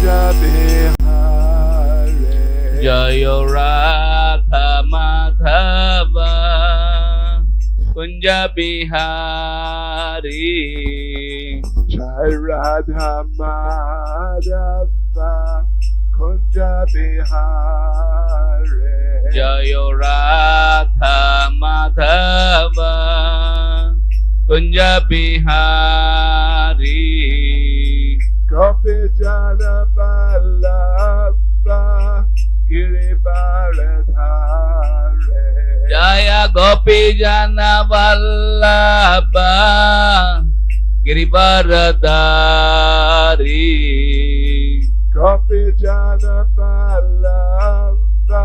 Kunja Bihari Jaya Radha Madhava Kunja Bihari Jai Radha Madhava Kunja Bihari Jaya Radha Madhava Kunja Bihari Gopi Jana Vallabha Girivaradhare Jaya Gopi Jana Vallabha Girivaradhari Gopi Jana Vallabha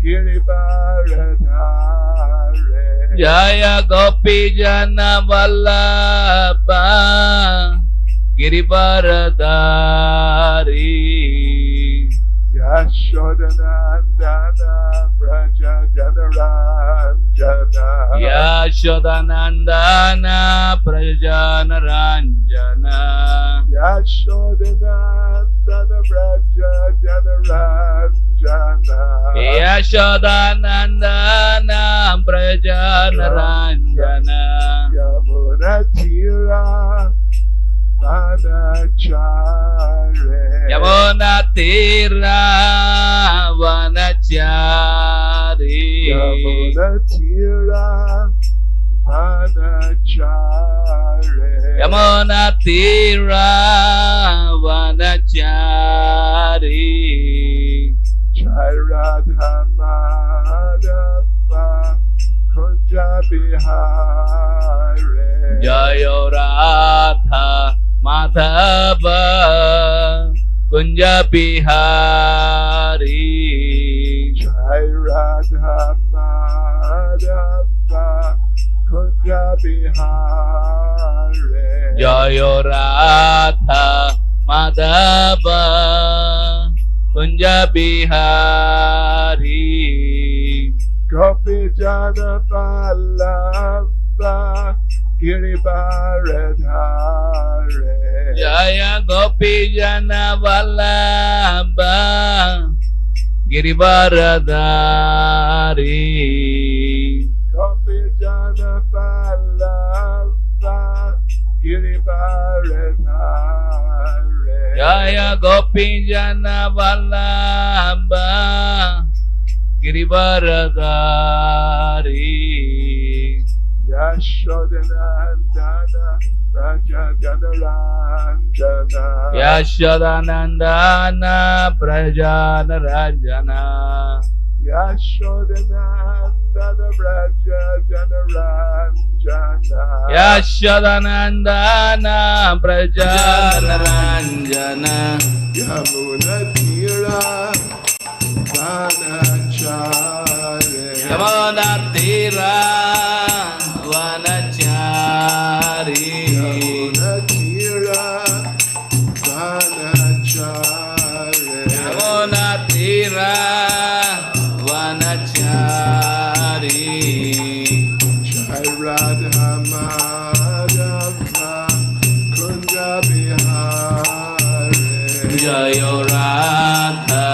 Girivaradhare Jaya Gopi Jana Vallabha Girivaradhari Yashodanandana Braja Janaranjana Yashodanandana Prajanaranjana Yashodanandana Braja Janaranjana Yashodanandana Prajanaranjana Yamuna Tira Vanachare Yamuna Tira Vanachari Yamuna Tira Vanachare Yamuna Tira Vanachari Jai Radha Madhava Kunja Bihari Jaya Radha Madhava Kunja Bihari Jai Radha Madhava Kunja Bihari Jaya Radha Madhava Kunja Bihari Gopi Jana Vallabha Girivaradhare Jaya Gopi Jana Vallabha Girivaradhari Gopi Jana Vallabha Girivaradhare Jaya Gopi Jana Vallabha Girivaradhari Yashodanandana Braja Janaranjana Yashodanandana Prajanaranjana Yashodanandana Braja Janaranjana Yashodanandana Prajanaranjana Yamuna Tira Vanachare Yamuna Tira Vanachari Yamuna Tira Vanachare Yamuna Tira Vanachari Jai Radha Madhava Kunja Bihari Jaya Radha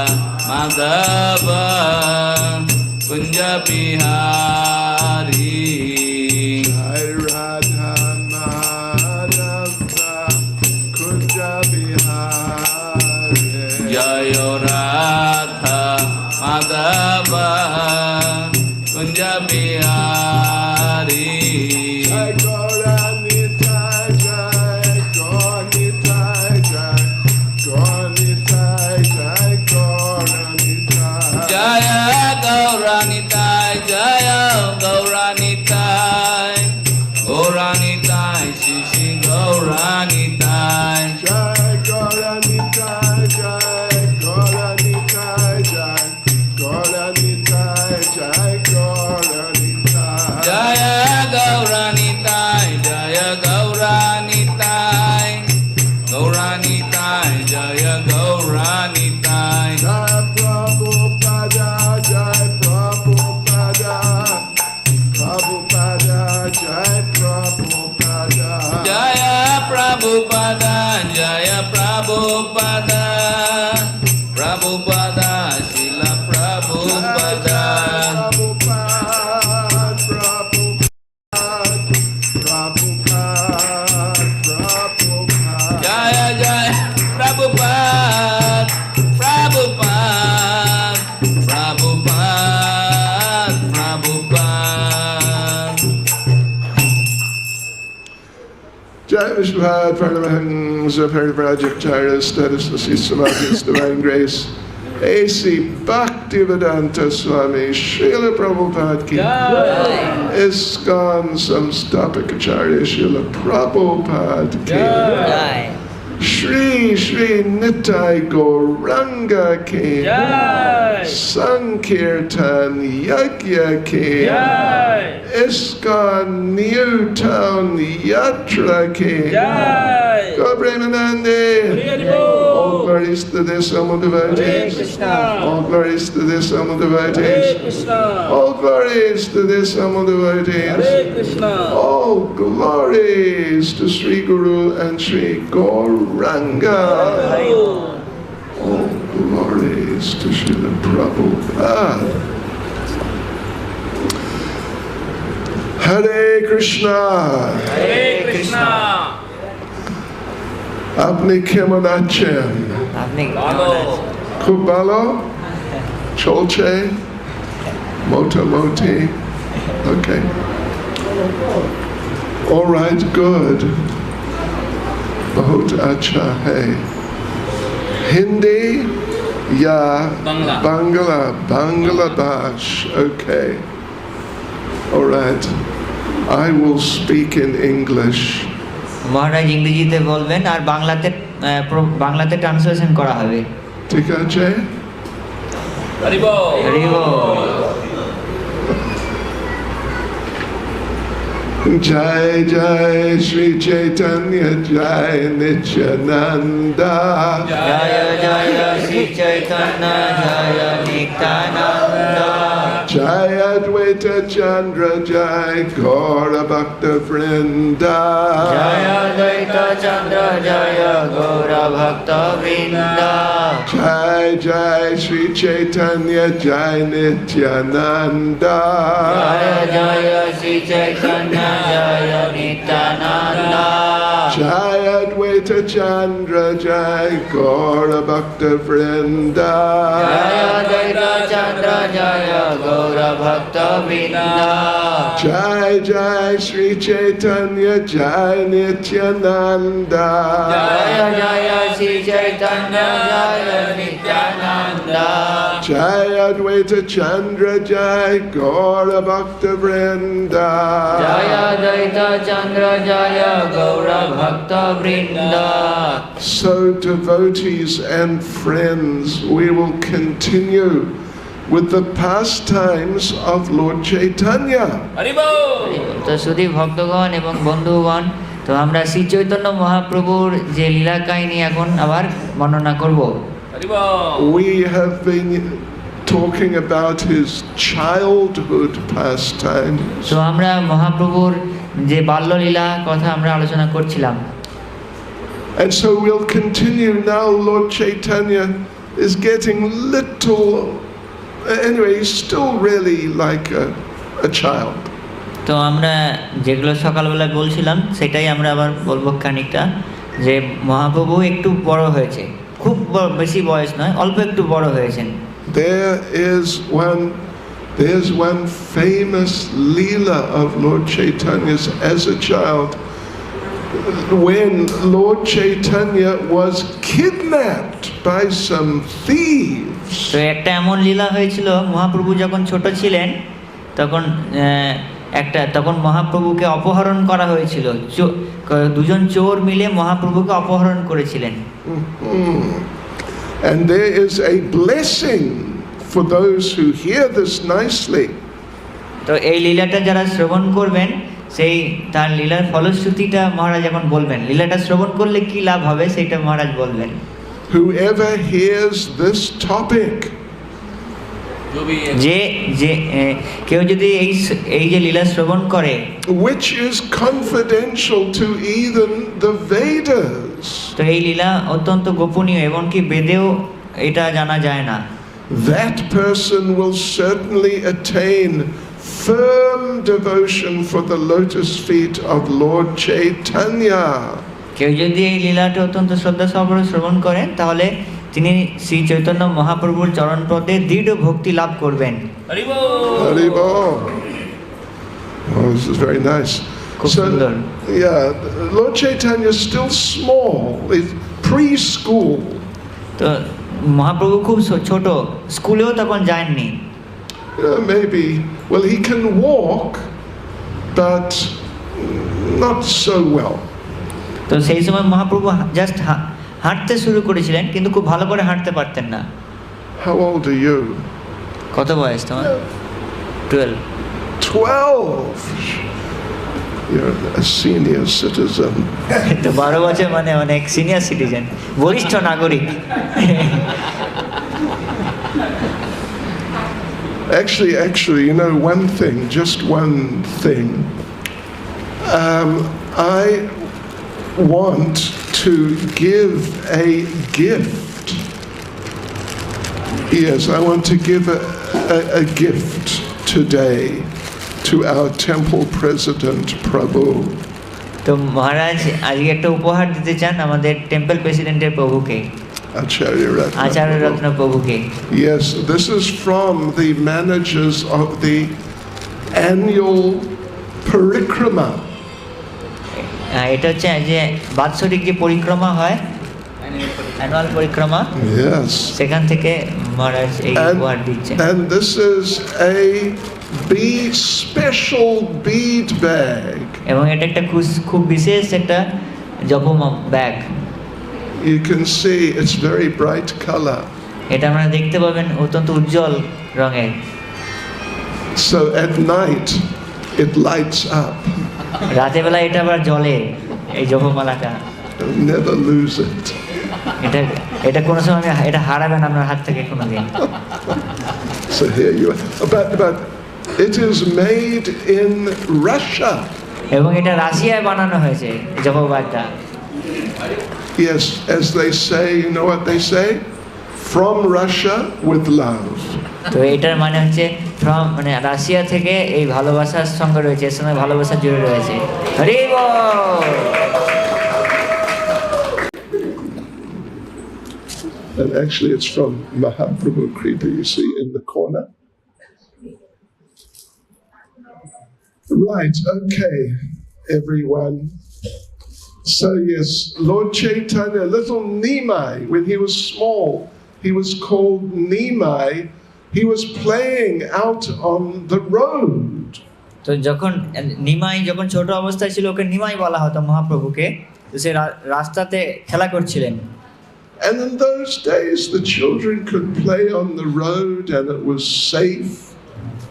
Madhava Kunja Bihari Jai Radha Madhava Kunja Bihari Jaya Radha Madhava Kunja Bihari Jai Gaura Lila Jai Gaura Lila Jai Gaura Lila Jai Gaura Lila Jaya Gauranitai Jaya Gauranitai Gauranitai Shishi Gauranitai Jai Gaura Lila Jai Gaura Lila Jai Gaura Lila Jai Gaura Lila Jaya Gauranitai Jaya Gauranitai Gauranitai Jaya Gauranitai Jai Prabhupada Jai Prabhupada Prabhupada Jai Prabhupada Jaya Prabhupada Jaya Prabhupada Jai Vishwad Paramahansa Parivrajacharya Status of Sri Samadhi's Divine Grace A.C. Bhaktivedanta Swami Srila Prabhupada Ki ISKCON Samstapakacharya Srila Prabhupada Ki Shri Shri Nitai Gauranga Ki Sankirtan Yajna Ki ISKCON New Town Yatra Ki Go Premanande. All glories to the Sama devotees. All glories to the Sama devotees. All glories to the Sama devotees. All glories to Sri Guru and Sri Gauranga. All glories to Srila Prabhupada. Hare Krishna. Hare Krishna. Apni কেমন আছেন? খুব ভালো? চলছে? মোটামুটি? Okay. All right, good. बहुत अच्छा है. Hindi या Bangla? Bangladesh. Okay. All right. I will speak in English. মহারাজ ইংরেজিতে বলবেন আর বাংলাতে ট্রান্সলেশন করা হবে। ঠিক আছে? হরি বল। হরি বল। Jai Jai Sri Chaitanya Jai Nityananda Jaya Jaya Sri Chaitanya Jaya Nityananda Jai Advaita Chandra Jai Gaura Bhakta Vrinda Jaya Advaita Chandra Jaya Gaura Bhakta Vrinda Jai Jai Sri Chaitanya Jai Nityananda Jaya Jaya Sri Chaitanya Jaya Nityananda Jai Advaita Chandra Jai Gaura Bhakta Vrinda Jaya Advaita Chandra Jaya Gaura Bhakta Vrinda Jai Jai Sri Chaitanya Jai Nityananda Jaya Jaya Sri Chaitanya Jaya Nityananda Jai Advaita Chandra Jai Gaura Bhakta Vrinda Jaya Advaita Chandra Jaya Gaura Bhakta Vrinda. So devotees and friends, we will continue with the pastimes of Lord Chaitanya. Hari বল। তো শুধু ভক্তগণ এবং বন্ধুগণ, তো আমরা শ্রী চৈতন্য মহাপ্রভুর যে লীলা কাহিনী এখন আবার বর্ণনা করব। হরি বল। We have been talking about his childhood pastimes. তো আমরা মহাপ্রভুর যে বাল্যলীলা কথা আমরা আলোচনা করছিলাম। And so we'll continue now. Lord Chaitanya is getting little, anyway, he's still really like a child. তো আমরা যেগুলো সকালবেলা বলছিলাম সেটাই আমরা আবার বলবো খানিকটা, যে মহাপ্রভু একটু বড় হয়েছে, খুব বেশি বয়স নয়, অল্প একটু বড় হয়েছেন। There's one famous Leela of Lord Chaitanya's as a child, when Lord Chaitanya was kidnapped by some thieves. তো একটা এমন লীলা হয়েছিল, মহাপ্রভু যখন ছোট ছিলেন তখন মহাপ্রভুকে অপহরণ করা হয়েছিল। দুজন চোর মিলে মহাপ্রভুকে অপহরণ করেছিলেন। And there is a blessing for those who hear this nicely. তো এই লীলাটা যারা শ্রবণ করবেন, সেই তার লীলার ফলশ্রুতিটা মহারাজ এখন বলবেন। লীলাটা শ্রবণ করলে কি লাভ হবে সেটা মহারাজ বলবেন। Whoever hears this topic, কেউ যদি এই যে লীলা শ্রবণ করে, which is confidential to even the Vedas, তো এই লীলা অত্যন্ত গোপনীয়, এমনকি বেদেও এটা জানা যায় না, that person will certainly attain firm devotion for the lotus feet of Lord Chaitanya. কেউ যদি এই লীলাটা অত্যন্ত শ্রদ্ধা সহকারে শ্রবণ করেন, তাহলে তিনি শ্রী চৈতন্য মহাপ্রভুর চরণপদে দৃঢ় ভক্তি লাভ করবেন। হরি বল। Oh, this is very nice. খুব So, সুন্দর। yeah, Lord Chaitanya is still small. It's preschool. তো মহাপ্রভু খুব ছোট, স্কুলেও তখন যাননি। Maybe, well, he can walk, but not so well. তো সেই সময় মহাপ্রভু জাস্ট হাঁটতে শুরু করেছিলেন, কিন্তু খুব ভালো করে হাঁটতে পারতেন না। How old are you? কত বয়স তোমার? 12। 12. You're a senior citizen. তো 12 বছর মানে অনেক সিনিয়র সিটিজেন, বরিষ্ঠ নাগরিক। Actually, you know, one thing, just one thing. I want to give a gift. Yes, I want to give a gift today to our temple president, Prabhu. তো মহারাজ আজকে একটা উপহার দিতে চান আমাদের টেম্পল প্রেসিডেন্টের প্রভুকে, আচার্য রত্ন প্রভুকে। Yes, this is from the managers of the annual parikrama. এটা হচ্ছে যে বাৎসরিক যে পরিক্রমা হয়, অ্যানুয়াল পরিক্রমা, Yes. সেখান থেকে মহারাজ এই উপহার দিচ্ছেন। And this is a special bead bag. এবং এটা একটা খুব বিশেষ একটা জপম bag. You can see it's very bright color. এটা আপনারা দেখতে পাবেন অত্যন্ত উজ্জ্বল রঙের। So at night it lights up. রাতে বেলা এটা আবার জ্বলে, এই জপমালাটা। Never lose it. এটা কোনো সময় এটা হারাবেন আপনার হাত থেকে কোনোদিন। So here you are. But it is made in Russia. এবং এটা রাশিয়ায় বানানো হয়েছে জপবাগটা। Yes, as they say, you know what they say? From Russia with love. তো এটার মানে হচ্ছে মানে রাশিয়া থেকে এই ভালোবাসার সঙ্গে রয়েছে, এর সঙ্গে ভালোবাসা জুড়ে রয়েছে। হরি বল। And actually it's from Mahaprabhu Kripa, you see in the corner. Right, okay, everyone. So yes, Lord Chaitanya, little Nimai, when he was small, he was called Nimai. He was playing out on the road. তো যখন নিমাই যখন ছোট অবস্থায় ছিল, ওকে নিমাই বলা হতো মহাপ্রভুকে। তো সে রাস্তাতে খেলা করছিলেন। And in those days the children could play on the road and it was safe.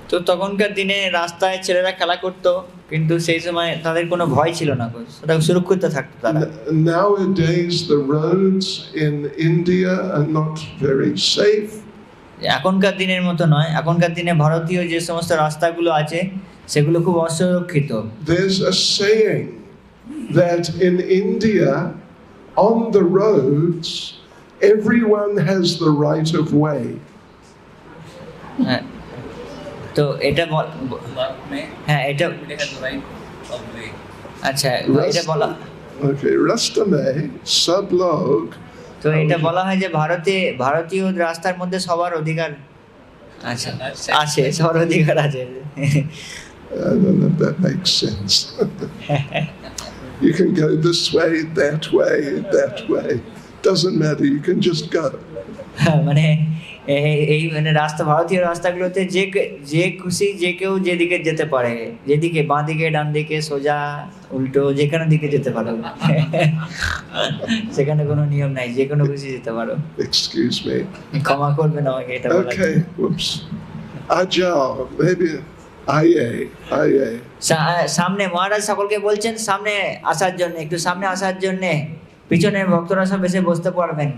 তো তখনকার দিনে রাস্তায় ছেলেরা খেলা করতো, কিন্তু সেই সময় তাদের কোনো ভয় ছিল না, সেটা সুরক্ষিত থাকতো তারা। Nowadays the roads in India are not very safe. এখনকার দিনের মতো নয়, এখনকার দিনে ভারতীয় যে সমস্ত রাস্তাগুলো আছে সেগুলো খুব অসুরক্ষিত। There's a saying that in India on the roads everyone has the right of way. তো এটা হ্যাঁ এটা আচ্ছা এটা বলা Okay, রাস্তা মে সব লোক। তো এটা বলা হয় যে ভারতীয় রাস্তার মধ্যে সবার অধিকার আছে, সবার অধিকার আছে। I don't know if that makes sense. You can go this way, that way. Doesn't matter, you can just go. মানে এই মানে ভারতীয় রাস্তাগুলোতে যে খুশি যে কেউ যেদিকে যেতে পারে, যেদিকে বাঁ দিকে ডান দিকে সোজা উল্টো যেখানে দিকে যেতে পারো, সেখানে কোনো নিয়ম নাই, যে কোনো খুশি যেতে পারো। Excuse me. ক্ষমা করবেন আমাকে এটা বলার। Okay, whoops. Ajao, maybe আয়ে। সামনে মহারাজ সকলকে বলছেন সামনে আসার জন্য, একটু সামনে আসার জন্য, পিছনে ভক্তরা সব এসে বসতে পারবেন।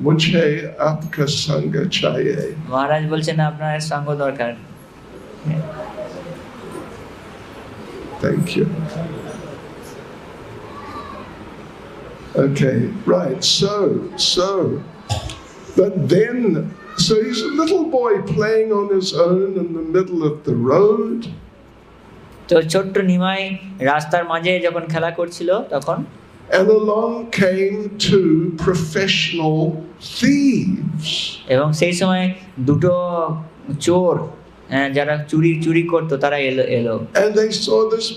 মুঝে আপকা সঙ্গ চাইয়ে। মহারাজ বলছেন আপনার সঙ্গ দরকার। Thank you. Okay, right. So, but then, so he's a little boy playing on his own in the middle of the road. তো ছোট্ট নিমাই রাস্তার মাঝে যখন খেলা করছিল তখন And along came two professional thieves. এবং সেই সময় দুটো চোর যারা চুরি করতো তারা এলো। And they saw this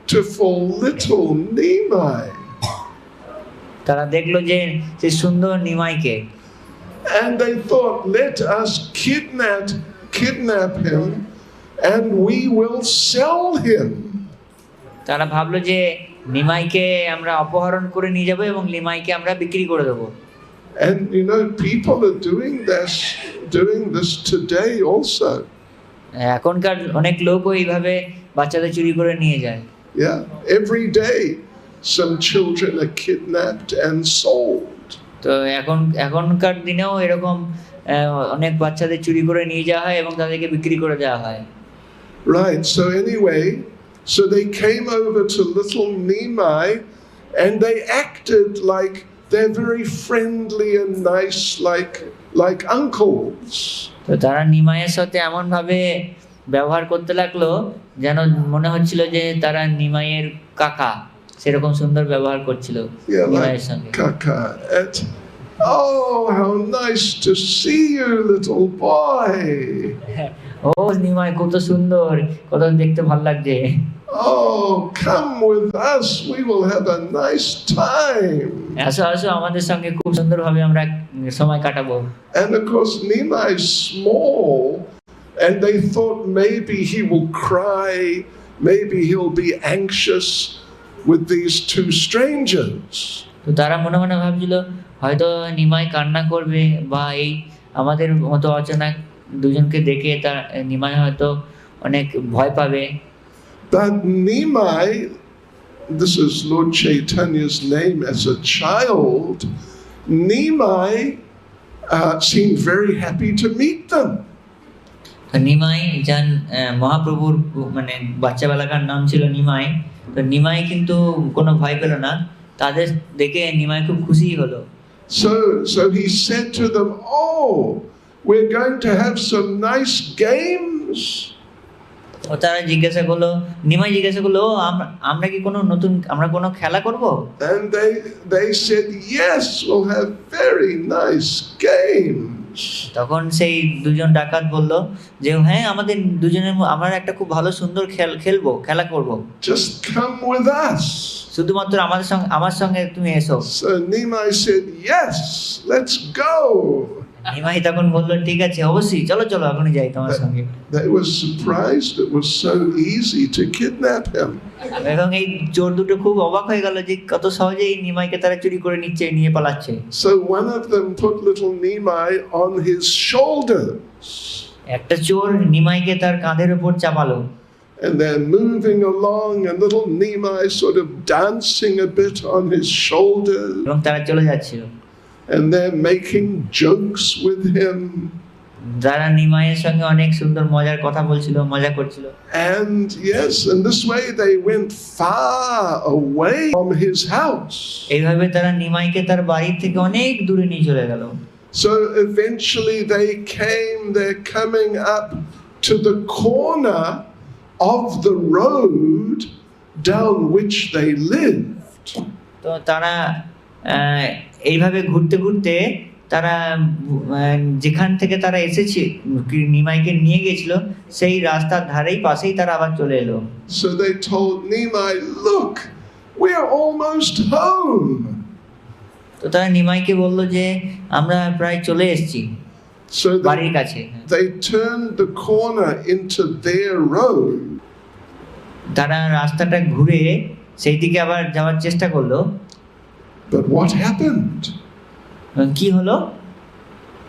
beautiful little Nimai. তারা দেখলো যে সেই সুন্দর নিমাইকে, And they thought, let us kidnap him and we will sell him. তারা ভাবলো যে নিমাইকে আমরা অপহরণ করে নিয়ে যাবো এবং নিমাইকে আমরা বিক্রি করে দেবো। And you know, people are doing this today also. এখনকার অনেক লোকও এইভাবে বাচ্চাদের চুরি করে নিয়ে যায়। Yeah, every day some children are kidnapped and sold. তো এখনকার দিনেও এরকম অনেক বাচ্চাদের চুরি করে নিয়ে যাওয়া হয় এবং তাদেরকে বিক্রি করে দেওয়া হয়। Right, so anyway, so they came over to little Nimai and they acted like they're very friendly and nice, like uncles. তো তারা নিমাইয়ের সাথে এমন ভাবে ব্যবহার করতে লাগলো যেন মনে হচ্ছিল যে তারা নিমাইয়ের কাকা, সেরকম সুন্দর ব্যবহার করছিল নিমাইয়ের সঙ্গে। Kaka, oh, how nice to see you, little boy. ও নিমাই কত সুন্দর, কত দেখতে ভালো লাগছে। Oh, come with us, we will have a nice time. আসো আসো, আমাদের সঙ্গে খুব সুন্দরভাবে আমরা সময় কাটাবো। And of course, Nimai is small, and they thought maybe he will cry, maybe he'll be anxious with these two strangers. তো তারা মনে মনে ভাবছিল হয়তো নিমাই কান্না করবে বা এই আমাদের মতো অচেনা দুজনকে দেখে তার নিমাই হয়তো অনেক ভয় পাবে। But Nimai, this is Lord Chaitanya's name as a child, Nimai seemed very happy to meet them. Nimai যান মহাপ্রভুর মানে বাচ্চাবেলাকার নাম ছিল নিমাই, তো নিমাই কিন্তু কোনো ভয় পেল না, তাদের দেখে নিমাই খুব খুশি হলো। So he said to them, oh, we're going to have some nice games. ও তারা জিজ্ঞাসা করলো, নিমাই জিজ্ঞাসা করলো, আমরা কি আমরা কোনো খেলা করব? And they said, yes, we'll have very nice games. তখন সেই দুজন ডাকাত বলল যে হ্যাঁ, আমাদের দুজনের আমরা একটা খুব ভালো সুন্দর খেলা করব। Just come with us. শুধুমাত্র আমার সঙ্গে তুমি এসো। So Nimai said, yes, let's go. Nimai তখন বলল ঠিক আছে, অবশ্যই চলো চলো, এখনই যাই তোমার সঙ্গে। They were surprised it was so easy to kidnap him. এবং এই চোর দুটো খুব অবাক হয়ে গেল যে কত সহজেই নিমাইকে তারা চুরি করে নিয়ে পালাচ্ছে। So one of them put little Nimai on his shoulders. একটা চোর নিমাইকে তার কাঁধের উপর চাপালো। And they're moving along and little Nimai sort of dancing a bit on his shoulders. এবং তারা চলে যাচ্ছিল। And they're making jokes with him. যারা নিমাইয়ের সঙ্গে অনেক সুন্দর মজার কথা বলছিল, মজা করছিল। And yes, and this way they went far away from his house. এইভাবে তারা নিমাইকে তার বাড়ি থেকে অনেক দূরে নিয়ে চলে গেল। So eventually they're coming up to the corner of the road down which they lived. তো তারা এইভাবে ঘুরতে ঘুরতে তারা যেখান থেকে তারা এসেছে নিমাইকে নিয়ে গেছিল সেই রাস্তার ধারেই পাশেই তারা আবার চলে এলো। So they told Nimai, look, we are almost home. তো তারা নিমাইকে বলল যে আমরা প্রায় চলে এসেছি So বাড়ির কাছে। they turned the corner into their road. তারা রাস্তাটা ঘুরে সেই দিকে আবার যাওয়ার চেষ্টা করলো। But what happened? কি হলো?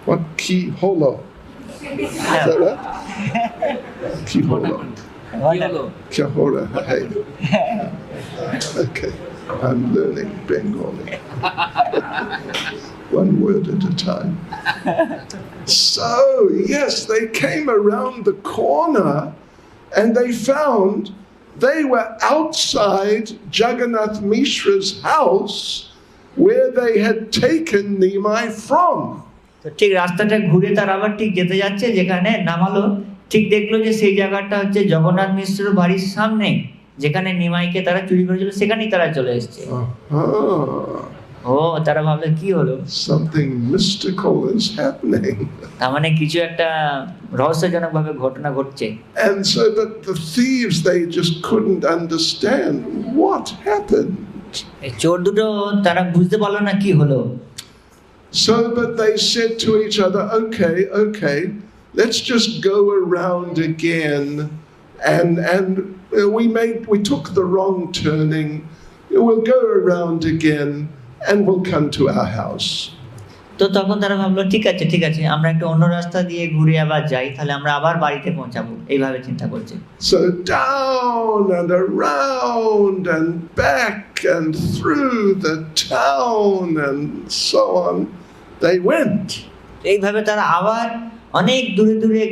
What key holo? Is that right? Key holo. Kyahola. Hey. Okay. I'm learning Bengali. One word at a time. So, yes, they came around the corner and they found they were outside Jagannath Mishra's house where they had taken Nimai from. তো ঠিক রাস্তাটা ঘুরে তারা আবার ঠিক যেতে যাচ্ছে যেখানে নামালো, ঠিক দেখলো যে সেই জায়গাটা হচ্ছে জগন্নাথ মিশ্রের বাড়ির সামনে, যেখানে নিমাইকে তারা চুরি করেছিল সেখানেই তারা চলে এসেছে। ও তারা ভাবলো কি হলো, Something mystical is happening. তার মানে কিছু একটা রহস্যজনক ভাবে ঘটনা ঘটছে। And so that the thieves, they just couldn't understand what happened. এই চোর দুটো তারা বুঝতে পারলো না কি হলো। So but they said to each other, okay, let's just go around again, and we took the wrong turning. We'll go around again and we'll come to our house. তো তখন তারা ভাবলো ঠিক আছে আমরা একটা অন্য রাস্তা দিয়ে ঘুরে আবার যাই, তাহলে আমরা আবার বাড়িতে পৌঁছাবো, এইভাবে চিন্তা করছে। So down and around and back and through the town and so on they went. এইভাবে তারা আবার অনেক দূরে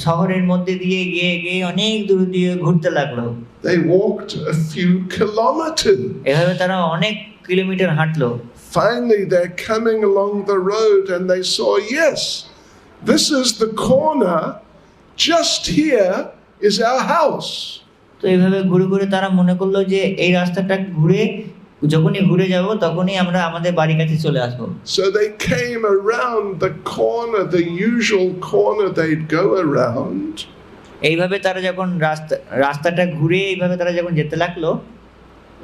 শহরের মধ্যে দিয়ে গিয়ে অনেক দূরে দিয়ে ঘুরতে লাগলো। They walked a few kilometers. এভাবে তারা অনেক kilometre হাঁটলো। Finally, they're coming along the road and they saw, yes, this is the corner. Just here is our house. তো এইভাবে ঘুরে তারা মনে করলো যে এই রাস্তাটা ঘুরে যখনই ঘুরে যাব তখনই আমরা আমাদের বাড়ির কাছে চলে আসবো। So they came around the corner, the usual corner they'd go around. এইভাবে তারা যখন রাস্তাটা ঘুরে এইভাবে তারা যখন যেতে লাগলো,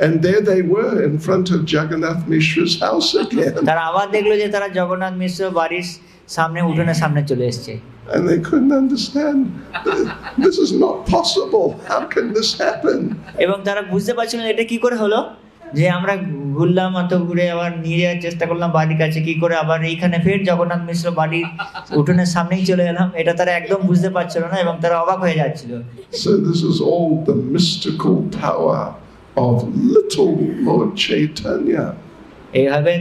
and there they were in front of Jagannath Mishra's house again. তারা আবার দেখলো যে তারা জগন্নাথ মিশ্র বাড়ির সামনে উঠোনের সামনে চলে এসেছে। And they couldn't understand. This is not possible. How can this happen? এবং তারা বুঝতে পারছিল না এটা কি করে হলো, যে আমরা ঘুরলাম অত ঘুরে আবার নিয়ে যাওয়ার চেষ্টা করলাম বাড়ির কাছে, কি করে আবার এইখানে ফের জগন্নাথ মিশ্র বাড়ির উঠোনের সামনেই চলে এলাম, এটা তারা একদম বুঝতে পারছিল না এবং তারা অবাক হয়ে যাচ্ছিল। So this is all the mystical power of little Lord Chaitanya. এইভাবে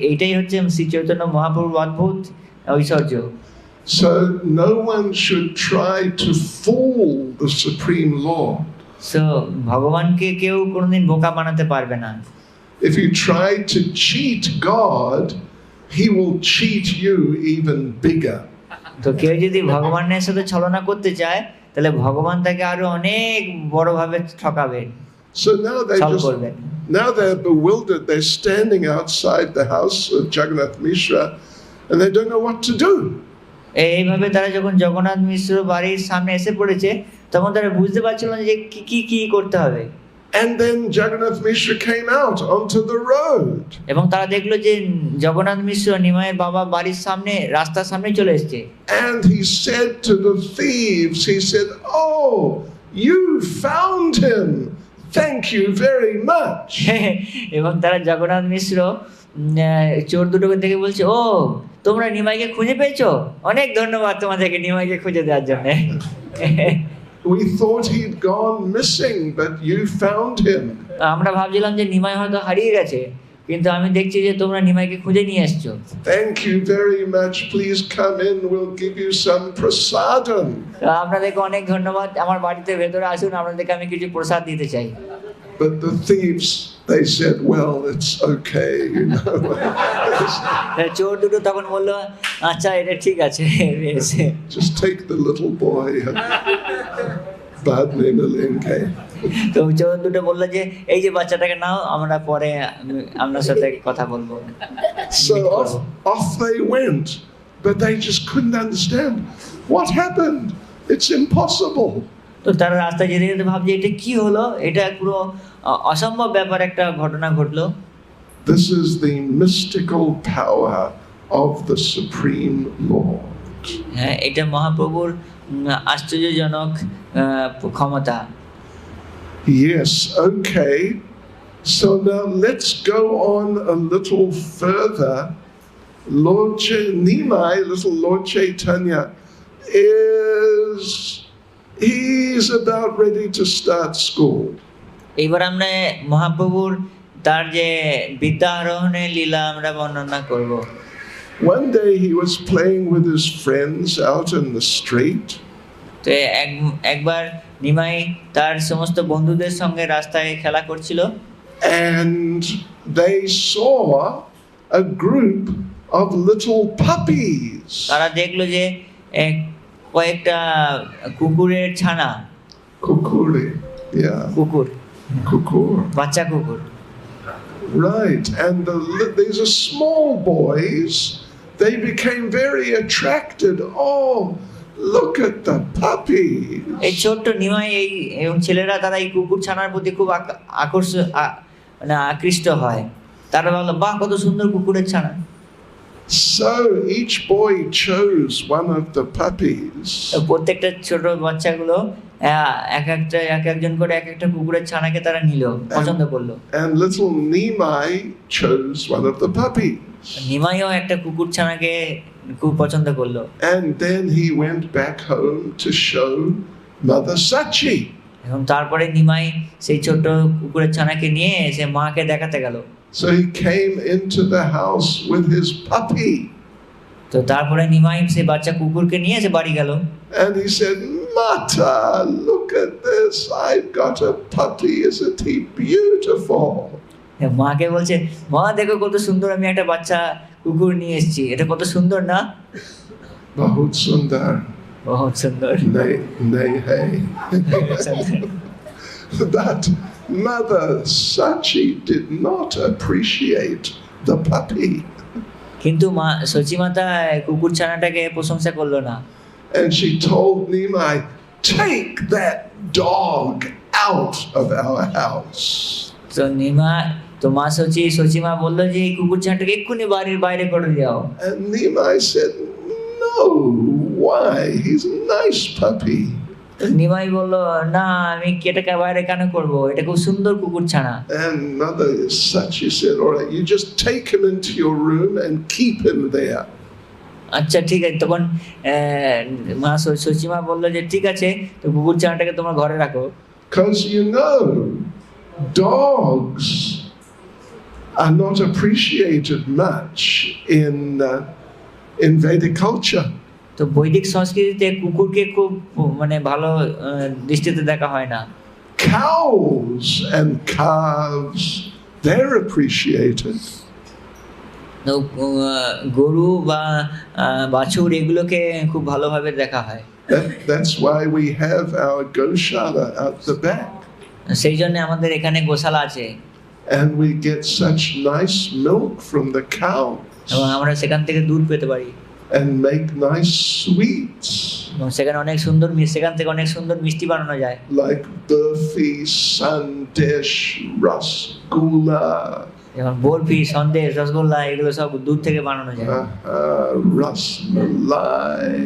এইটাই হচ্ছে শ্রী চৈতন্য মহাপ্রভুর অদ্ভুত ঐশ্বর্য। So no one should try to fool the Supreme Lord. So ভগবানকে কেউ কোনোদিন বোকা বানাতে পারবে না। If you try to cheat God, he will cheat you even bigger. তো কেউ যদি ভগবানের সাথে ছলনা করতে চায় তাহলে ভগবান তাকে আরো অনেক বড় ভাবে ঠকাবে। So now they're bewildered. They're standing outside the house of Jagannath Mishra and they don't know what to do. এইভাবে তারা যখন জগন্নাথ মিশ্র বাড়ির সামনে এসে পড়েছে তখন তারা বুঝতে পারছিল না যে কি করতে হবে। And then Jagannath Mishra came out onto the road. এবং তারা দেখলো যে জগন্নাথ মিশ্র নিমাইয়ের বাবা বাড়ির সামনে রাস্তার সামনে চলে এসেছে। And he said to the thieves, he said, "Oh, you found him. Thank you very much." এবং তারা জগন্নাথ মিশ্র চোর দুটোকে দেখে বলছে, ও তোমরা নিমাইকে খুঁজে পেয়েছো, অনেক ধন্যবাদ তোমাদেরকে নিমাইকে খুঁজে দেওয়ার জন্য। We thought he'd gone missing, but you found him. আমরা ভাবছিলাম যে নিমাই হয়তো হারিয়ে গেছে, কিন্তু আমি দেখছি যে তোমরা নিমাইকে খুঁজে নিয়ে এসেছো। Thank you very much. Please come in. We'll give you some prasadam. আপনাদেরকে অনেক ধন্যবাদ, আমার বাড়িতে ভেতরে আসুন, আপনাদেরকে আমি কিছু প্রসাদ দিতে চাই। But the thieves, they said, well, it's okay, you know. চোর দুটো তখন বললো, আচ্ছা এটা ঠিক আছে, Just take the little boy. Bad name Alenke. তো চোর দুটো বললো যে এই যে বাচ্চাটাকে নাও, আমরা পরে আপনার সাথে কথা বলবো। So off they went, but they just couldn't understand what happened. It's impossible. তো তারা রাস্তায় যেতে ভাবছে এটা কি হলো, এটা পুরো অসম্ভব ব্যাপার, একটা ঘটনা ঘটলো। This is the mystical power of the Supreme Lord. হ্যাঁ, এটা মহাপ্রভুর আশ্চর্যজনক ক্ষমতা। Yes, okay. So now let's go on a little further. Lord Nimai, little Lord Chaitanya, he's about ready to start school. এবার আমরা মহাপ্রভুর তার যে বিদ্যা আরোহণের লীলা আমরা বর্ণনা করব। One day he was playing with his friends out in the street. তো একবার নিমাই তার সমস্ত বন্ধুদের সঙ্গে রাস্তায় খেলা করছিল। And they saw a group of little puppies. তারা দেখলো যে কয়েকটা কুকুরের ছানা, Kukuri, yeah. কুকুর, Kukur. বাচ্চা কুকুর। Right, and these are small boys. They became very attracted. Oh, look at the puppies. এই ছোট্ট নিমাই এই এবং ছেলেরা তারা এই কুকুর ছানার প্রতি খুব মানে আকৃষ্ট হয়। তারা বলল, বাহ, কত সুন্দর কুকুরের ছানা। So each boy chose one of the puppies. প্রত্যেকটা ছোট বাচ্চাগুলো এক একজন করে এক একটা কুকুরের ছানাকে তারা নিল, পছন্দ করলো। And little Nimai chose one of the puppies. নিমাইও একটা কুকুর ছানাকে খুব পছন্দ করলো। And then he went back home to show Mother Sachi. এবং তারপরে নিমাই সেই ছোট কুকুরের ছানাকে নিয়ে সে মাকে দেখাতে গেল। So he came into the house with his puppy. তো তারপরে নিমাই সেই বাচ্চা কুকুরকে নিয়ে সে বাড়ি গেল। And he said, Mata, look at this. I've got a puppy. Isn't he beautiful? মাকে বলছে, মা দেখো কত সুন্দর, আমি একটা বাচ্চা কুকুর নিয়ে এসেছি, এটা কত সুন্দর না? Bahut sundar. বহুত সুন্দর। Nay, hey. That Mother Sachi did not appreciate the puppy. কিন্তু মা সচি মাতা কুকুর ছানাটাকে প্রশংসা করলো না। And she told Nimai, take that dog out of our house. তো মা সচিমা বললো যে এই কুকুর ছানাটাকে এক্ষুনি বাড়ির বাইরে করে দাও। And Nimai said, no, why? He's a nice puppy. Nimai বললো, না, আমি এটাকে বাইরে কেন করবো, এটা খুব সুন্দর কুকুর ছানা। And Mother Sachi said, all right, you just take him into your room and keep him there. আচ্ছা ঠিক আছে। তখন মা সচিমা বললো যে ঠিক আছে, তো কুকুর ছানাটাকে তোমার ঘরে রাখো। Because you know, dogs are not appreciated much in Vedic culture. তো বৈদিক সংস্কৃতিতে কুকুরকে খুব মানে ভালো দৃষ্টিতে দেখা হয় না। Cows and calves, they're appreciated. তো গরু বা বাছুর এগুলোকে খুব ভালোভাবে দেখা হয়। That's why we have our Goshala out the back. সেই জন্য আমাদের এখানে গোশালা আছে। And we get such nice milk from the cows. এবং আমরা সেখান থেকে দুধ পেতে পারি। And make nice sweets. এবং সেখান থেকে অনেক সুন্দর মিষ্টি বানানো যায়। Like burfi, sandesh, rasgulla. যেমন বরফি, সন্দেশ, রসগোল্লা এগুলো সব দুধ থেকে বানানো যায়। Rasmalai.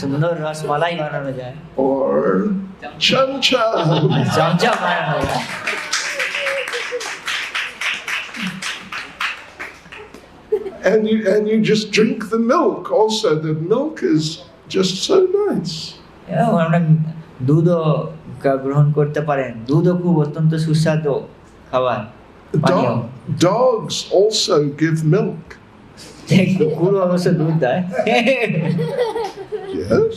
সুন্দর রসমালাই বানানো যায়। Or cham-cham. চমচম বানানো যায়। And you just drink the milk also. The milk is just so nice. আমরা দুধও গ্রহণ করতে পারেন, দুধও খুব অত্যন্ত সুস্বাদু খাবার। Dogs also give milk. কুকুর অবশ্য দুধ দেয়। Yes.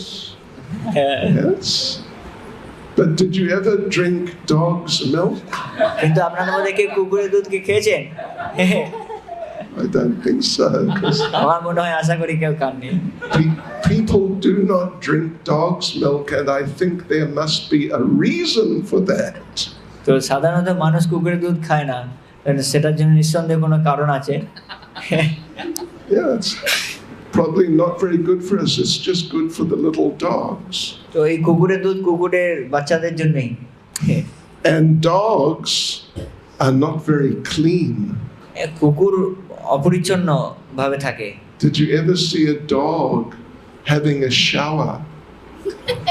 Yes. But did you ever drink dog's milk? কিন্তু আপনাদের মধ্যে কেউ কুকুরের দুধ কি খেয়েছেন? I don't think so. আমার মনে হয়, আশা করি কেউ খাননি। People do not drink dog's milk, and I think there must be a reason for that. তো সাধারণত মানুষ কুকুরের দুধ খায় না, সেটার জন্য নিঃসন্দেহে কোনো কারণ আছে। Yeah, it's probably not very good for us. It's just good for the little dogs. তো এই কুকুরের দুধ কুকুরের বাচ্চাদের জন্যই। And dogs are not very clean. কুকুর অপরিচ্ছন্ন ভাবে থাকে। Did you ever see a dog having a shower?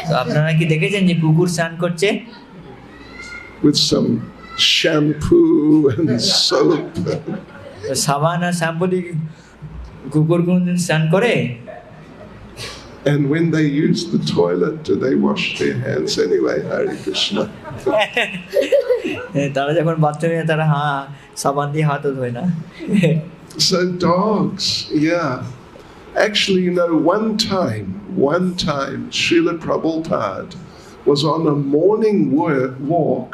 তো আপনারা কি দেখেছেন যে কুকুর স্নান করছে? With some shampoo and soap. সাবান আর শ্যাম্পু দিয়ে কুকুর কোনদিন স্নান করে? And when they use the toilet, do they wash their hands anyway? Hare Krishna. তারা যখন বাথরুমে তারা সাবান দিয়ে হাতও ধোয় না। So dogs, yeah. Actually, you know, one time, Srila Prabhupada was on a morning walk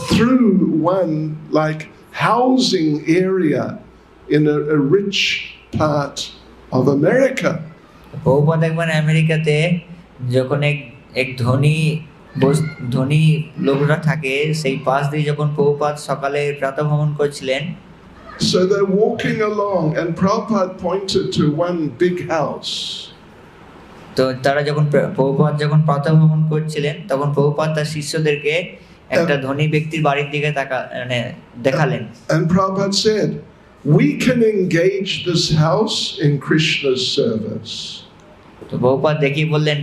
through one like housing area in a rich part of America. Prabhupada একবার আমেরিকাতে যখন এক ধনী ধনী লোকরা থাকে সেই পাশ দিয়ে যখন প্রভুপাদ সকালে প্রাতঃভ্রমণ করছিলেন, so they're walking along and Prabhupada pointed to one big house. তো তারা যখন প্রভুপাদ যখন প্রাতঃভ্রমণ করছিলেন তখন প্রভুপাদ তার শিষ্যদেরকে একটা ধনী ব্যক্তির বাড়ির দিকে দেখালেন। And Prabhupada said, we can engage this house in Krishna's service. তো প্রভুপাদ দেখেই বললেন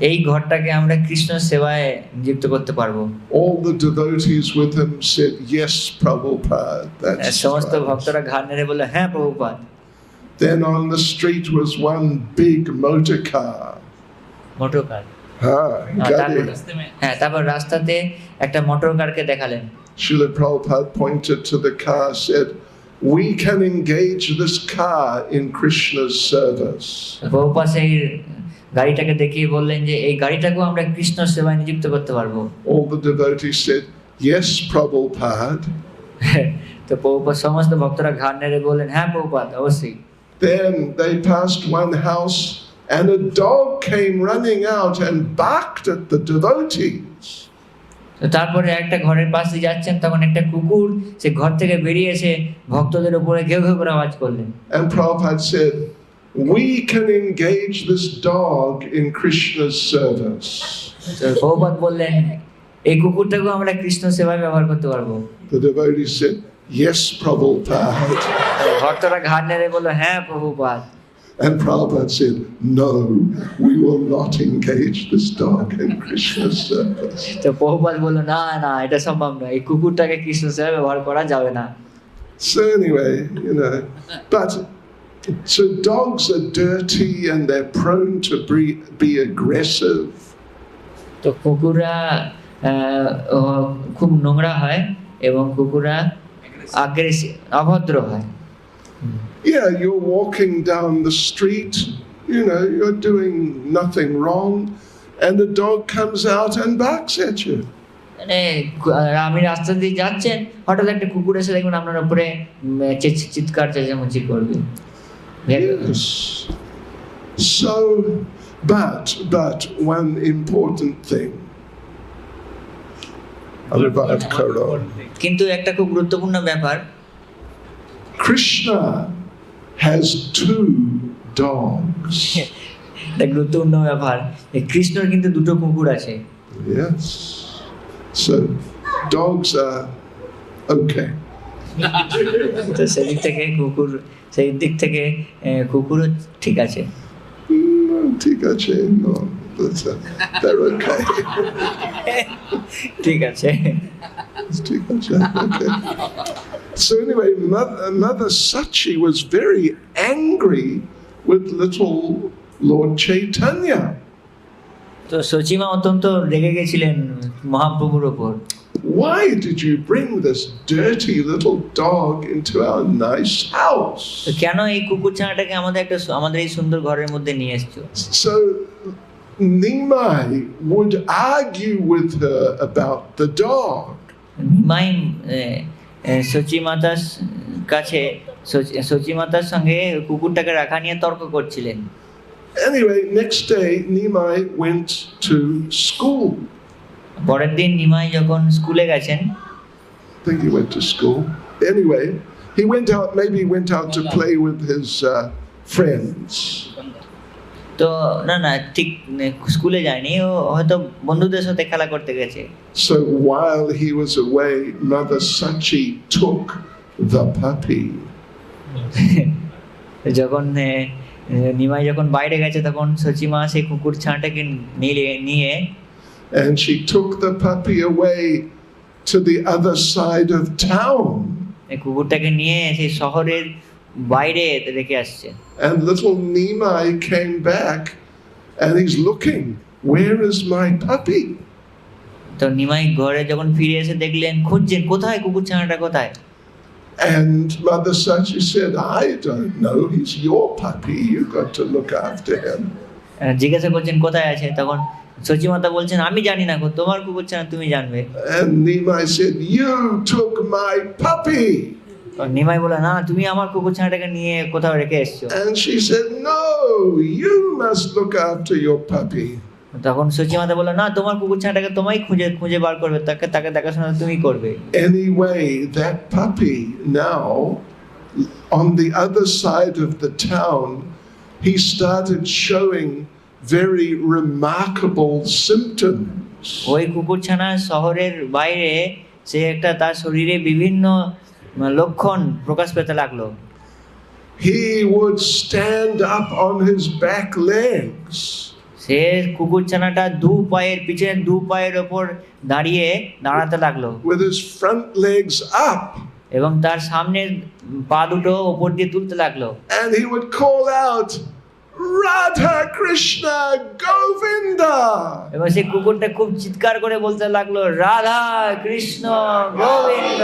এই ঘরটাকে আমরা কৃষ্ণ সেবায় নিযুক্ত করতে পারবো। All the devotees with him said, yes, Prabhupada. That's সমস্ত right. ভক্তরা ঘাড় নেড়ে বলল হ্যাঁ Prabhupada. Then on the street was one big motor car. Motor car. Gadi. হ্যাঁ, তারপর রাস্তাতে একটা মোটর কারকে দেখালেন। Srila Prabhupada pointed to the car, said, we can engage this car in Krishna's service. Prabhupada সেই গাড়িটাকে দেখিয়ে বললেন যে এই গাড়িটাকেও আমরা কৃষ্ণ সেবায় নিযুক্ত করতে পারবো। All the devotees said, yes, Prabhupada. তো প্রভুপাদ সমস্ত ভক্তরা ঘাড় নেড়ে বললেন হ্যাঁ প্রভুপাদ, অবশ্যই। Then they passed one house and a dog came running out and barked at the devotees. তো তারপরে একটা ঘরের পাশে যাচ্ছেন, তখন একটা কুকুর সে ঘর থেকে বেরিয়ে এসে ভক্তদের উপরে ঘেউ ঘেউ করে আওয়াজ করলেন। And Prabhupada said, we can engage this dog in Krishna's service. তো প্রভুপাদ বললেন এই কুকুরটাকেও আমরা কৃষ্ণ সেবায় ব্যবহার করতে পারবো। The devotees said, yes, Prabhupada. ভক্তরা ঘাড় নেড়ে বলল হ্যাঁ Prabhupada. And Prabhupada said, no, we will not engage this dog in Krishna's service. তো প্রভুপাদ বলল না না, এটা সম্ভব নয়, এই কুকুরটাকে কৃষ্ণ সেবায় ব্যবহার করা যাবে না। So anyway, but so dogs are dirty and they're prone to be aggressive. তো কুকুররা খুব নোংরা হয় এবং কুকুররা অ্যাগ্রেসিভ, অভদ্র হয়। Yeah, you're walking down the street, you're doing nothing wrong, and a dog comes out and barks at you. আমি রাস্তা দিয়ে যাচ্ছেন, হঠাৎ একটা কুকুর এসে দেখবেন আপনার উপরে চিৎকার চেঁচামেচি করবে। Yes. So, but one important thing. কিন্তু একটা খুব গুরুত্বপূর্ণ ব্যাপার, Krishna has two dogs. গুরুত্বপূর্ণ ব্যাপার, কৃষ্ণর কিন্তু দুটো কুকুর আছে। Yes. So dogs are okay. তো সেই দিক থেকে কুকুরও ঠিক আছে। ঠিক আছে, no, they're okay. ঠিক আছে, ঠিক আছে, okay. So anyway, Mother Sachi was very angry with little Lord Chaitanya. তো সচিমা অত্যন্ত রেগে গেছিলেন মহাপ্রভুর উপর। Why did you bring this dirty little dog into our nice house? তো কেন এই কুকুর ছানাটাকে আমাদের এই সুন্দর ঘরের মধ্যে নিয়ে এসেছো? So Nimai would argue with her about the dog. Nimai সচিমাতার সঙ্গে কুকুরটাকে রাখা নিয়ে তর্ক করছিলেন। Anyway, next day Nimai went to school. পরের দিন নিমাই যখন স্কুলে গেছেন, I think he went to school. Anyway, he went out to play with his friends. তো না ঠিক স্কুলে যায়নি, ও হয়তো বন্ধুদের সাথে খেলা করতে গেছে। So while he was away, Mother Sachi took the puppy. যখন নিমাই যখন বাইরে গেছে তখন সচিমা সেই কুকুর ছানাটাকে নিয়ে and she took the puppy away to the other side of town. এই কুকুরটাকে নিয়ে সেই শহরের বাইরে রেখে আসছে। And little Nimai came back and he's looking, where is my puppy? তো নিমাই ঘরে যখন ফিরে এসে দেখলেন, খুঁজছেন কোথায় কুকুর ছানাটা কোথায়। And Mother Sachi said, I don't know, he's your puppy, you've got to look after him. জিজ্ঞাসা করছেন কোথায় আছে, তখন সচিমাতা বলছেন আমি জানি না, তোমার কুকুর ছানা তুমি জানবে। And Nimai said, you took my puppy. Nimai বলে না, তুমি আমার কুকুর ছানাটাকে নিয়ে কোথাও রেখে এসছো। And she said, no, you must look after your puppy. তখন সচিমাতা বলল, না, তোমার কুকুর ছানাটাকে তোমায় খুঁজে খুঁজে বার করবে, তাকে দেখাশোনা তুমি করবে। Anyway, that puppy now, on the other side of the town, he started showing very remarkable symptoms. ওই কুকুরছানা শহরের বাইরে সে একটা তার শরীরে বিভিন্ন লক্ষণ প্রকাশ পেতে লাগলো। He would stand up on his back legs. সে কুকুরছানাটা পিছনের দু পায়ের ওপর দাঁড়াতে লাগলো, with his front legs up, এবং তার সামনের পা দুটো ওপর দিয়ে তুলতে লাগলো। and he would call out, Radha Krishna Govinda. এবং সেই কুকুরটা খুব চিৎকার করে বলতে লাগলো, Radha Krishna Govinda,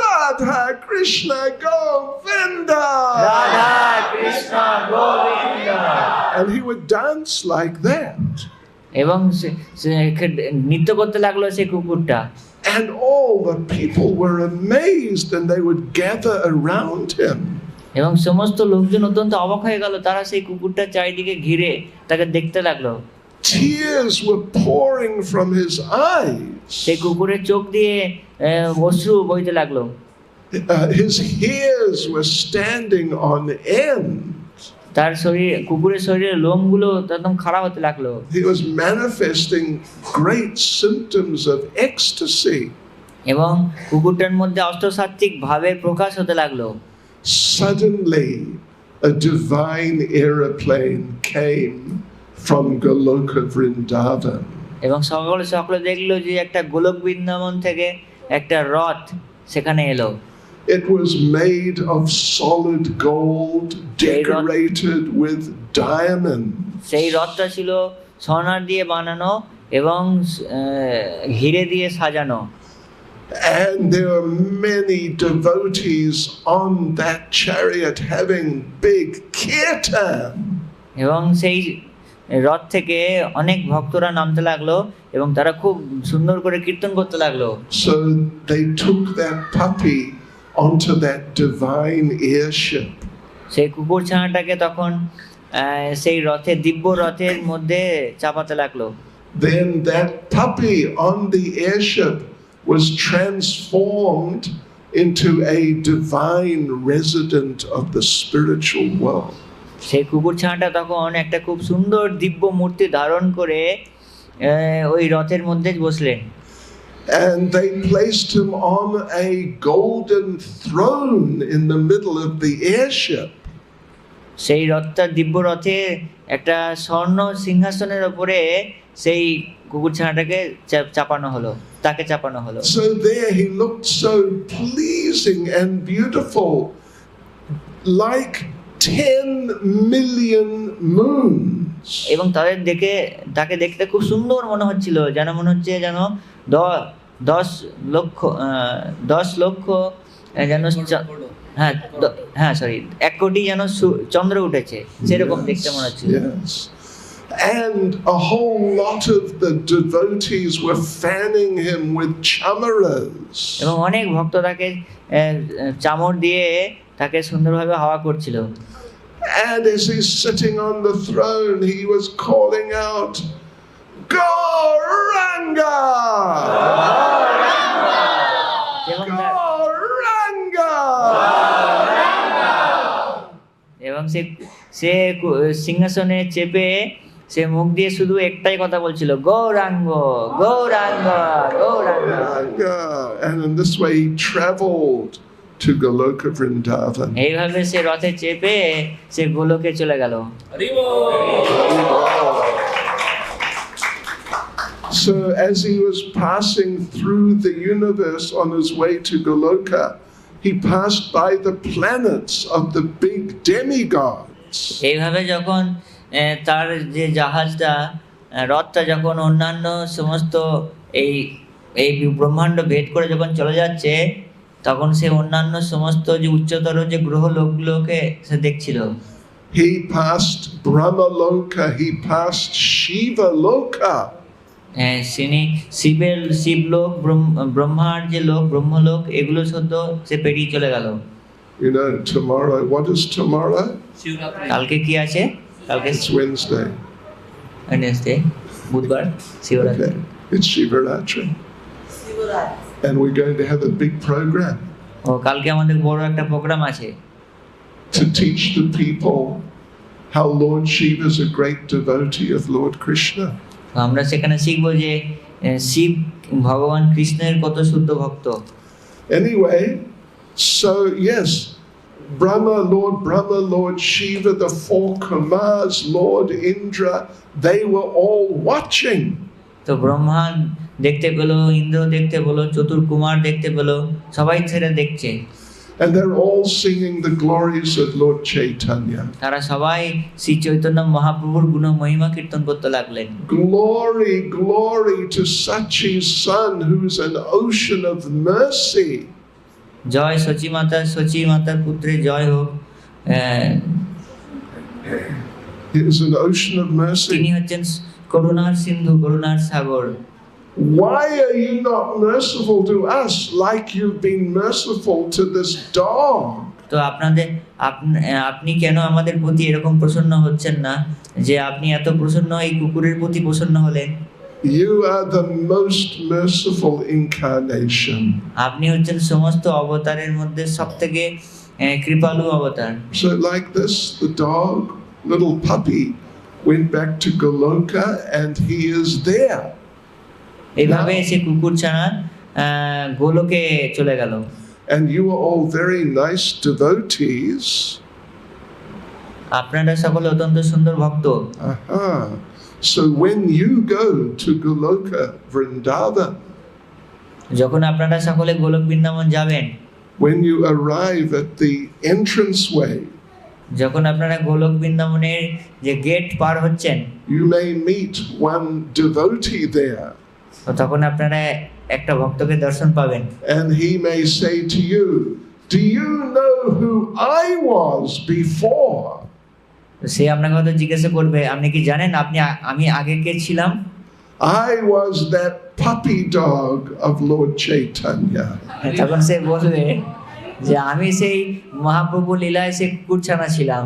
Radha Krishna Govinda. Radha Krishna Govinda. And he would dance like that. এবং সে নৃত্য করতে লাগলো সেই কুকুরটা। And all the people were amazed and they would gather around him. এবং সমস্ত লোকজন অত্যন্ত অবাক হয়ে গেল, তারা সেই কুকুরটা চারিদিকে ঘিরে তাকে দেখতে লাগলো। Tears were pouring from his eyes. সেই কুকুরের চোখ দিয়ে অশ্রু বইতে লাগলো। His hairs were standing on end. তার কুকুরের শরীরের লোমগুলো একদম খারাপ হতে লাগলো। He was manifesting great symptoms of ecstasy. এবং কুকুরটার মধ্যে অষ্টসাত্ত্বিক ভাবের প্রকাশ হতে লাগলো। Suddenly, a divine aeroplane came from Goloka Vrindavan. এবং সকলে দেখলো যে একটা গোলক বৃন্দাবন থেকে একটা রথ সেখানে এলো। It was made of solid gold, decorated with diamonds. সেই রথটা ছিল সোনার দিয়ে বানানো এবং হিরে দিয়ে সাজানো। And there were many devotees on that chariot having big kirtan. এবং সেই রথ থেকে অনেক ভক্তরা নামতে লাগলো এবং তারা খুব সুন্দর করে কীর্তন করতে লাগলো। So they took that puppy onto that divine airship. সেই কুকুর ছানাটাকে তখন সেই দিব্য রথের মধ্যে চাপাতে লাগলো। Then that puppy on the airship was transformed into a divine resident of the spiritual world. সেই কুকুর ছানাটা তখন একটা খুব সুন্দর দিব্য মূর্তি ধারণ করে ওই রথের মধ্যে বসলেন। And they placed him on a golden throne in the middle of the airship. সেই দিব্য রথে একটা স্বর্ণ সিংহাসনের উপরে সেই কুকুর ছানাটাকে তাকে চাপানো হলো। So there he looked so pleasing and beautiful, like 10 million moons. এবং তাকে দেখতে খুব সুন্দর মনে হচ্ছিল, যেন 10 লক্ষ যেন 1 কোটি যেন চন্দ্র উঠেছে সেরকম দেখতে মনে হচ্ছিল। Yes. And a whole lot of the devotees were fanning him with chamaras. এবং অনেক ভক্ত তাকে চামর দিয়ে তাকে সুন্দরভাবে হাওয়া করছিল। And as he's sitting on the throne, he was calling out, Gauranga! Gauranga! এবং সে সিংহাসনে চেপে সে মুখ দিয়ে শুধু একটাই কথা বলছিল, Gauranga Gauranga Gauranga. And in this way he traveled to Goloka Vrindavan. এইভাবে সে রথে চেপে সে গোলকে চলে গেল। So as he was passing through the universe on his way to Goloka, he passed by the planets of the big demigods. এইভাবে যখন তার যে রথটা যখন অন্যান্য সমস্ত এই ব্রহ্মাণ্ড ভেদ করে যখন চলে যাচ্ছে, তখন সে অন্যান্য সমস্ত যে উচ্চতর যে গ্রহ লোকগুলোকে সে দেখছিল। He passed Brahmaloka, he passed Shiva Loka. শিবলোক, ব্রহ্মার যে লোক, ব্রহ্মলোক, এগুলো সদ্য সে পেরিয়ে চলে গেল। You know, tomorrow, what is tomorrow? কালকে কি আছে? কালকে It's Wednesday. Wednesday, বুধবার Shivratri. Okay. It's Shivaratri. And we're going to have a big program ও কালকে আমাদের বড় একটা প্রোগ্রাম আছে to teach the people how Lord Shiva is a great devotee of Lord Krishna. তো আমরা সেখানে শিখবো যে শিব ভগবান কৃষ্ণের কত শুদ্ধ ভক্ত। Anyway, so yes, Brahma, Lord Shiva, the four Kumars, Lord Indra, they were all watching. তো ব্রহ্মা দেখতে পেলো, ইন্দ্র দেখতে পেলো, চতুর্কুমার দেখতে পেলো, সবাই ছেড়ে দেখছে। And they're all singing the glories of Lord Chaitanya. তারা সবাই শ্রী চৈতন্য মহাপ্রভুর গুণ মহিমা কীর্তন করতে লাগলেন। Glory, glory to Sachi's son, who's an ocean of mercy. জয় সচি মাতার পুত্রের জয় হোক। He is an ocean of mercy. তিনি হচ্ছেন করুণার সিন্ধু, করুণার সাগর। Why are you not merciful to us like you've been merciful to this dog? তো আপনি কেন আমাদের প্রতি এরকম প্রসন্ন হচ্ছেন না যে আপনি এত প্রসন্ন এই কুকুরের প্রতি প্রসন্ন হলেন? You are the most merciful incarnation. আপনি হচ্ছেন সমস্ত অবতারের মধ্যে সবথেকে কৃপালু অবতার। So like this, the dog, little puppy, went back to Goloka and he is there. এইভাবে সে কুকুরছানা গোলকে চলে গেল। And you are all very nice devotees. আপনারা সকলে অত্যন্ত সুন্দর ভক্ত। Aha. So when you go to Goloka Vrindavan, যখন আপনারা সকলে গোলক বৃন্দাবন যাবেন, when you arrive at the entranceway, যখন আপনারা গোলক বৃন্দাবনের যে গেট পার হচ্ছেন, you may meet one devotee there. তখন আপনারা একটা ভক্তকে দর্শন পাবেন। And he may say to you, do you know who I was before? সে আপনাকে হয়তো জিজ্ঞাসা করবে, আপনি কি জানেন আমি আগে কে ছিলাম? I was that puppy dog of Lord Chaitanya. তখন সে বলবে যে আমি সেই মহাপ্রভু লীলায় সে কুকুরছানা ছিলাম।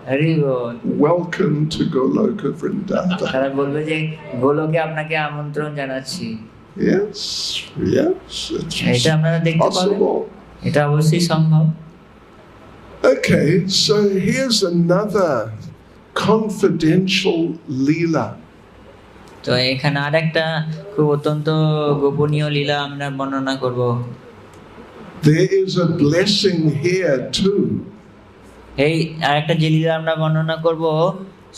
হরি বল। Welcome to Goloka Vrindavan. তারা বলবে যে গোলকে আপনাকে আমন্ত্রণ জানাচ্ছি। Yes, এটা আপনারা দেখতে পাবেন, possible. এটা অবশ্যই সম্ভব। Okay, so here's another confidential Leela. তো এখানে আরেকটা খুব অত্যন্ত গোপনীয় লীলা আমরা বর্ণনা করব। There is a blessing here too. এই আরেকটা যে লীলা আমরা বর্ণনা করব,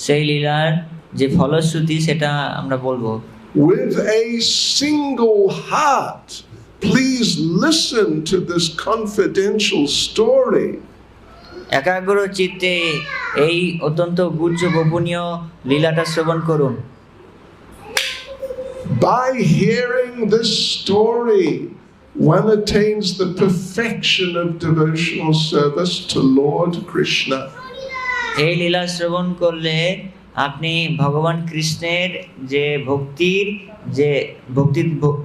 সেই লীলার যে ফলশ্রুতি সেটা আমরা বলবো। With a single heart, please listen to this confidential story. একাগ্র চিত্তে এই অত্যন্ত গুহ্য গোপনীয় লীলাটা শ্রবণ করুন। By hearing this story, one attains the perfection of devotional service to Lord Krishna. এই লীলা শ্রবণ করলে আপনি ভগবান কৃষ্ণের যে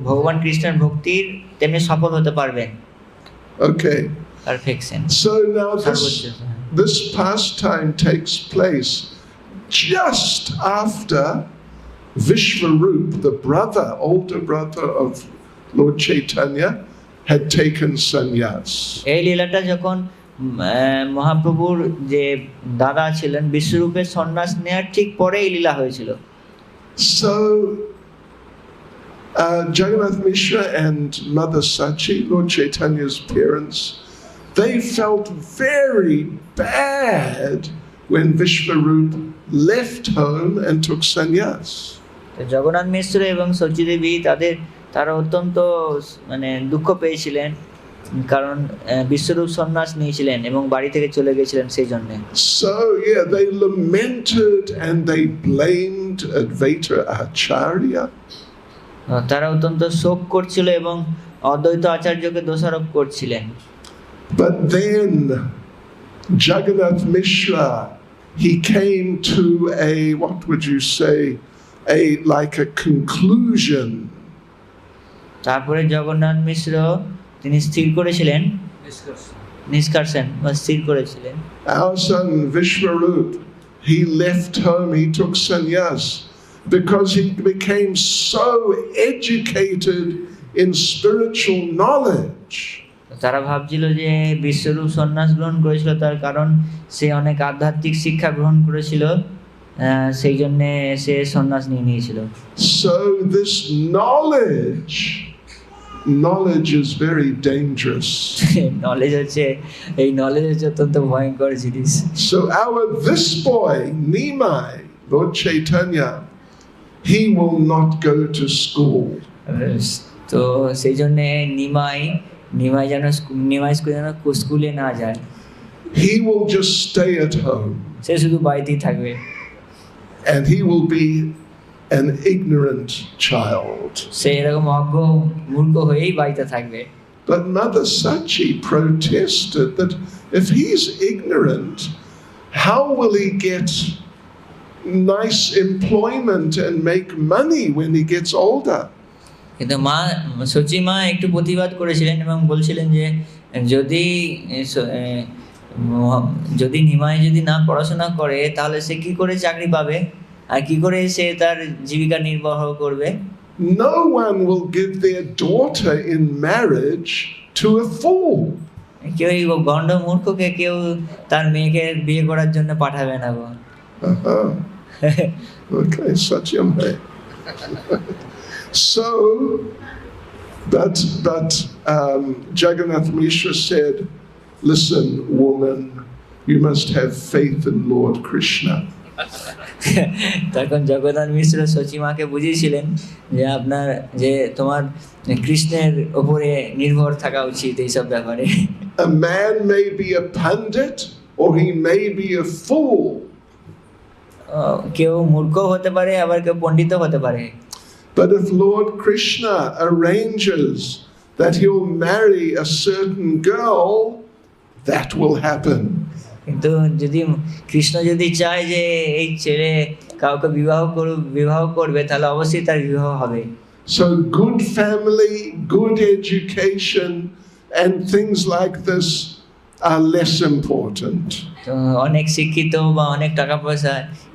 ভগবান কৃষ্ণের ভক্তির তেমনি সফল হতে পারবেন। Okay. Perfection. So now this pastime takes place just after Vishwarup, the older brother of Lord Chaitanya, had taken sannyas. এই লীলাটা যখন মহাপ্রভুর যে দাদা ছিলেন বিশ্বরূপের সন্ন্যাস নেওয়ার ঠিক পরে এই লীলা হয়েছিল। So Jagannath Mishra and Mother Sachi, Lord Chaitanya's parents, they felt very bad when Vishwarup left home and took sannyas. Jagannath মিশ্র এবং সচি দেবী তারা অত্যন্ত দুঃখ পেয়েছিলেন, কারণ বিশ্বরূপ সন্ন্যাস নিয়েছিলেন এবং বাড়ি থেকে চলে গেছিলেন সেই জন্য। So they lamented and they blamed Advaita Acharya. তারা অত্যন্ত শোক করছিল এবং অদ্বৈত আচার্যকে দোষারোপ করছিলেন। But then Jagannath Mishra, he came to what would you say, like a conclusion. তারপরে জগন্নাথ মিশ্র তিনি স্থির করেছিলেন, নিষ্কর্ষণ বা স্থির করেছিলেন, our son Vishwarup he left home, he took sannyas because he became so educated in spiritual knowledge. তারা ভাবছিল যে বিশ্বরূপ সন্ন্যাস গ্রহণ করেছিল তার কারণ সে অনেক আধ্যাত্মিক শিক্ষা গ্রহণ করেছিল, সেই জন্য সে সন্ন্যাস নিয়ে নিয়েছিল। So this knowledge is very dangerous. Knowledge হচ্ছে অত্যন্ত ভয়ঙ্কর জিনিস। So this boy Nimai, Lord Chaitanya, he will not go to school. তো সেই জন্য নিমাই যেন স্কুলে না যায়। He will just stay at home. সে শুধু বাড়িতেই থাকবে। And he will be an ignorant child. সে এরকম অজ্ঞ মূর্খ হয়েই বাড়িতে থাকবে। But Mother Sachi protested that if he's ignorant, how will he get nice employment and make money when he gets older? কিন্তু সচি মা একটু প্রতিবাদ করেছিলেন এবং বলছিলেন যে যদি নিমাই যদি না পড়াশোনা করে তাহলে সে কি করে চাকরি পাবে আর কি করে সে তার জীবিকা নির্বাহ করবে? No one will give their daughter in marriage to a fool. কেউ গন্ড মূর্খকে কেউ তার মেয়েকে বিয়ে করার জন্য পাঠাবে না গো। Okay, Satyamai. So, but Jagannath Mishra said, "Listen, woman, you must have faith in Lord Krishna." তখন জগন্নাথ মিশ্র সচিমাকে বুঝিয়েছিলেন যে তোমার কৃষ্ণের উপরে নির্ভর থাকা উচিত এইসব ব্যাপারে। A man may be a pandit or he may be a fool. কেউ মূর্খ হতে পারে আবার কেউ পণ্ডিত হতে পারে। But if Lord Krishna arranges that he'll marry a certain girl, that will happen. কিন্তু যদি কৃষ্ণ যদি চায় যে এই ছেলে কাউকে বিবাহ করবে তাহলে অবশ্যই তার বিবাহ হবে। So good family, good education and things like this are less important. তো অনেক শিক্ষিত বা অনেক টাকা পয়সা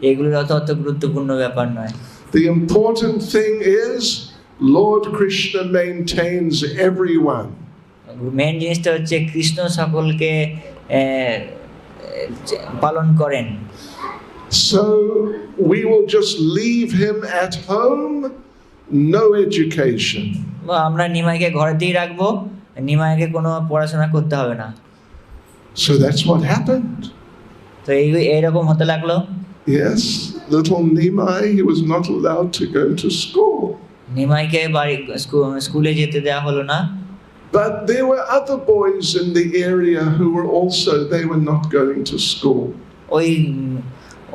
এগুলোর অত গুরুত্বপূর্ণ ব্যাপার নয়। The important thing is Lord Krishna maintains everyone. Main জিনিসটা হচ্ছে কৃষ্ণ সকলকে পালন করেন। So we will just leave him at home, no education. আমরা নিমাইকে ঘরেতেই রাখবো, নিমাইকে কোনো পড়াশোনা করতে হবে না। So that's what happened. তো এইরকম হতে লাগলো। Yes, little Nimai, he was not allowed to go to school. নিমাইকে স্কুলে যেতে দেওয়া হলো না। But there were other boys in the area who were also, they were not going to school.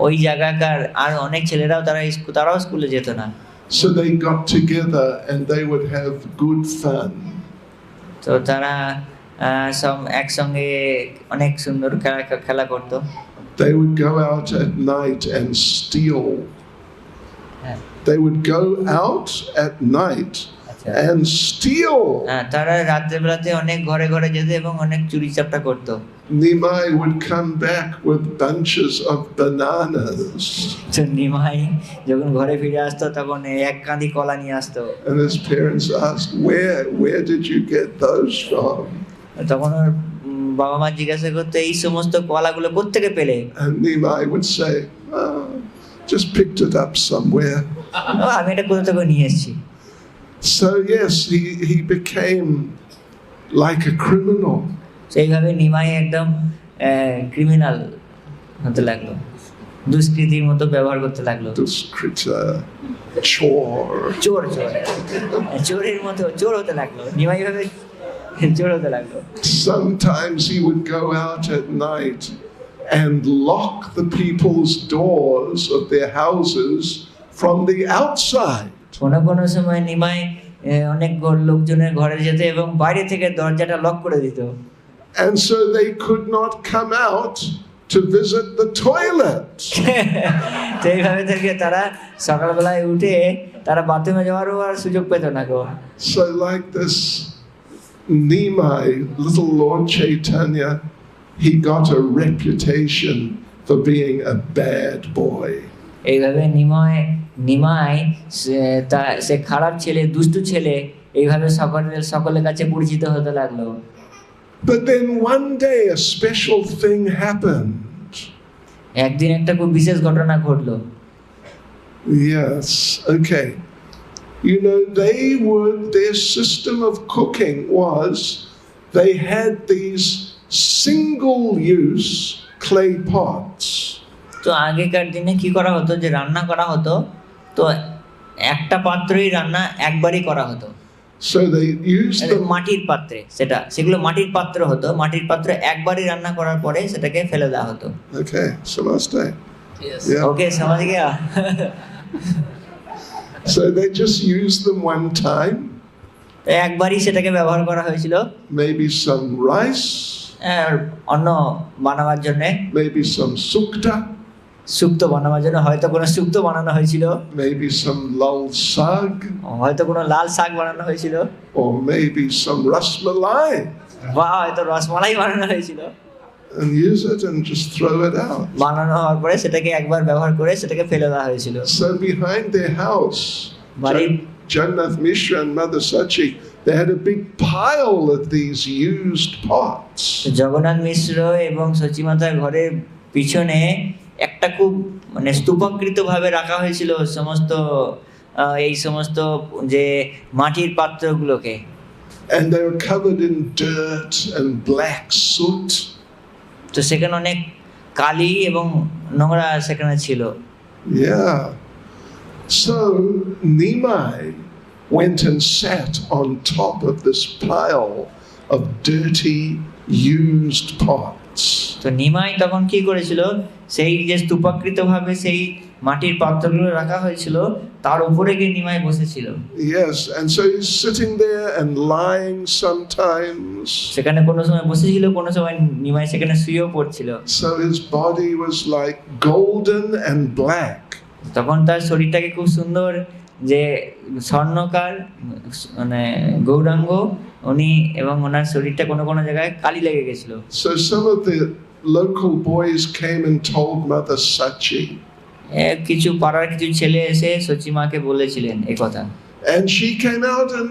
ওই জায়গাকার আর অনেক ছেলেরাও তারাও স্কুলে যেত না। So they got together and they would have good fun. তো তারা সব একসঙ্গে অনেক সুন্দর খেলা করতো। They would go out at night and steal. They would go out at night and steal. তারা রাতের বেলাতে অনেক ঘরে ঘরে যেত এবং অনেক চুরি চাপটা করতো। Nimai would come back with bunches of bananas. তো নিমাই যখন ঘরে ফিরে আসতো তখন এক কাঁদি কলা নিয়ে আসতো। And his parents asked, where did you get those from? তখন ওর বাবা মা জিজ্ঞাসা করতো এই সমস্ত কলাগুলো কোত্থেকে পেলে? And Nimai would say, just picked it up somewhere. আমি এটা কোথা থেকে নিয়ে এসেছি। So yes, he became like a criminal. সেইভাবে নিমাই একদম ক্রিমিনাল হতে লাগলো, দুষ্কৃতির মতো ব্যবহার করতে লাগলো। Duskrita, চোরের মতো চোর হতে লাগলো, নিমাই ভাবে চোর হতে লাগলো। Sometimes he would go out at night and lock the people's doors of their houses from the outside. কোনো সময় নিমাই অনেক লোকজনের ঘরে যেত এবং বাইরে থেকে দরজাটা লক করে দিত। And so they could not come out to visit the toilet. তো এইভাবে থেকে তারা সকালবেলায় উঠে তারা বাথরুমে যাওয়ারও আর সুযোগ পেত না গো। So like this Nimai, little Lord Chaitanya, he got a reputation for being a bad boy. এইভাবে নিমাই সে খারাপ ছেলে, দুষ্টু ছেলে, এইভাবে সকলের কাছে পরিচিত হতে লাগলো। But then one day a special thing happened. একদিন একটা খুব বিশেষ ঘটনা ঘটলো। Yes, okay. You know, their system of cooking was, they had these single-use clay pots. তো আগেকার দিনে কি করা হতো, যে রান্না করা হতো তো একটা পাত্রই রান্না একবারই করা হতো। So they used them. মাটির পাত্রে, সেগুলো মাটির পাত্র হতো, মাটির পাত্রে একবারই রান্না করার পরে সেটাকে ফেলে দেওয়া হতো। Okay, namaste. Yes. Yeah. ওকে, समझ गया? So they just used them one time. একবারই সেটাকে ব্যবহার করা হয়েছিল। Maybe some rice. অন্ন বানাবার জন্য, Maybe some sukta. শুক্তো বানাবার জন্য হয়তো কোনো শুক্তো বানানো হয়েছিল, Maybe some lal sag. হয়তো কোনো লাল শাক বানানো হয়েছিল, Or maybe some rasmalai. বা হয়তো রসমালাই বানানো হয়েছিল। And use it and just throw it out. বানানো হওয়ার পরে সেটাকে একবার ব্যবহার করে সেটাকে ফেলে দেওয়া হয়েছিল। So behind their house, Jagannath Mishra and Mother Sachi, they had a big pile of these used pots. Jagannath মিশ্র এবং সচিমাতার ঘরের পিছনে একটা খুব মানে স্তূপাকৃত ভাবে রাখা হয়েছিল এই সমস্ত যে মাটির পাত্রগুলোকে। And they were covered in dirt and black soot. তো সেখানে অনেক কালি এবং নোংরা সেখানে ছিল। Yeah. So Nimai went and sat on top of this pile of dirty, used pots. তো নিমাই তখন কি করেছিল, সেই যে স্তূপাকৃত ভাবে সেই মাটির পাত্রগুলো রাখা হয়েছিল তার উপরে গিয়ে নিমাই বসেছিল। Yes, and so he's sitting there and lying sometimes. সেখানে কোনো সময় বসেছিল, কোনো সময় নিমাই সেখানে শুয়েও পড়ছিল। So his body was like golden and black. তখন তার শরীরটাকে খুব সুন্দর, যে স্বর্ণকার মানে গৌরাঙ্গ উনি, এবং ওনার শরীরটা কোনো কোনো জায়গায় কালি লেগে গেছিল। So some of the local boys came and told Mother Sachi. কিছু পাড়ার কিছু ছেলে এসে সচিমাকে বলেছিলেন এই কথা। And she came out and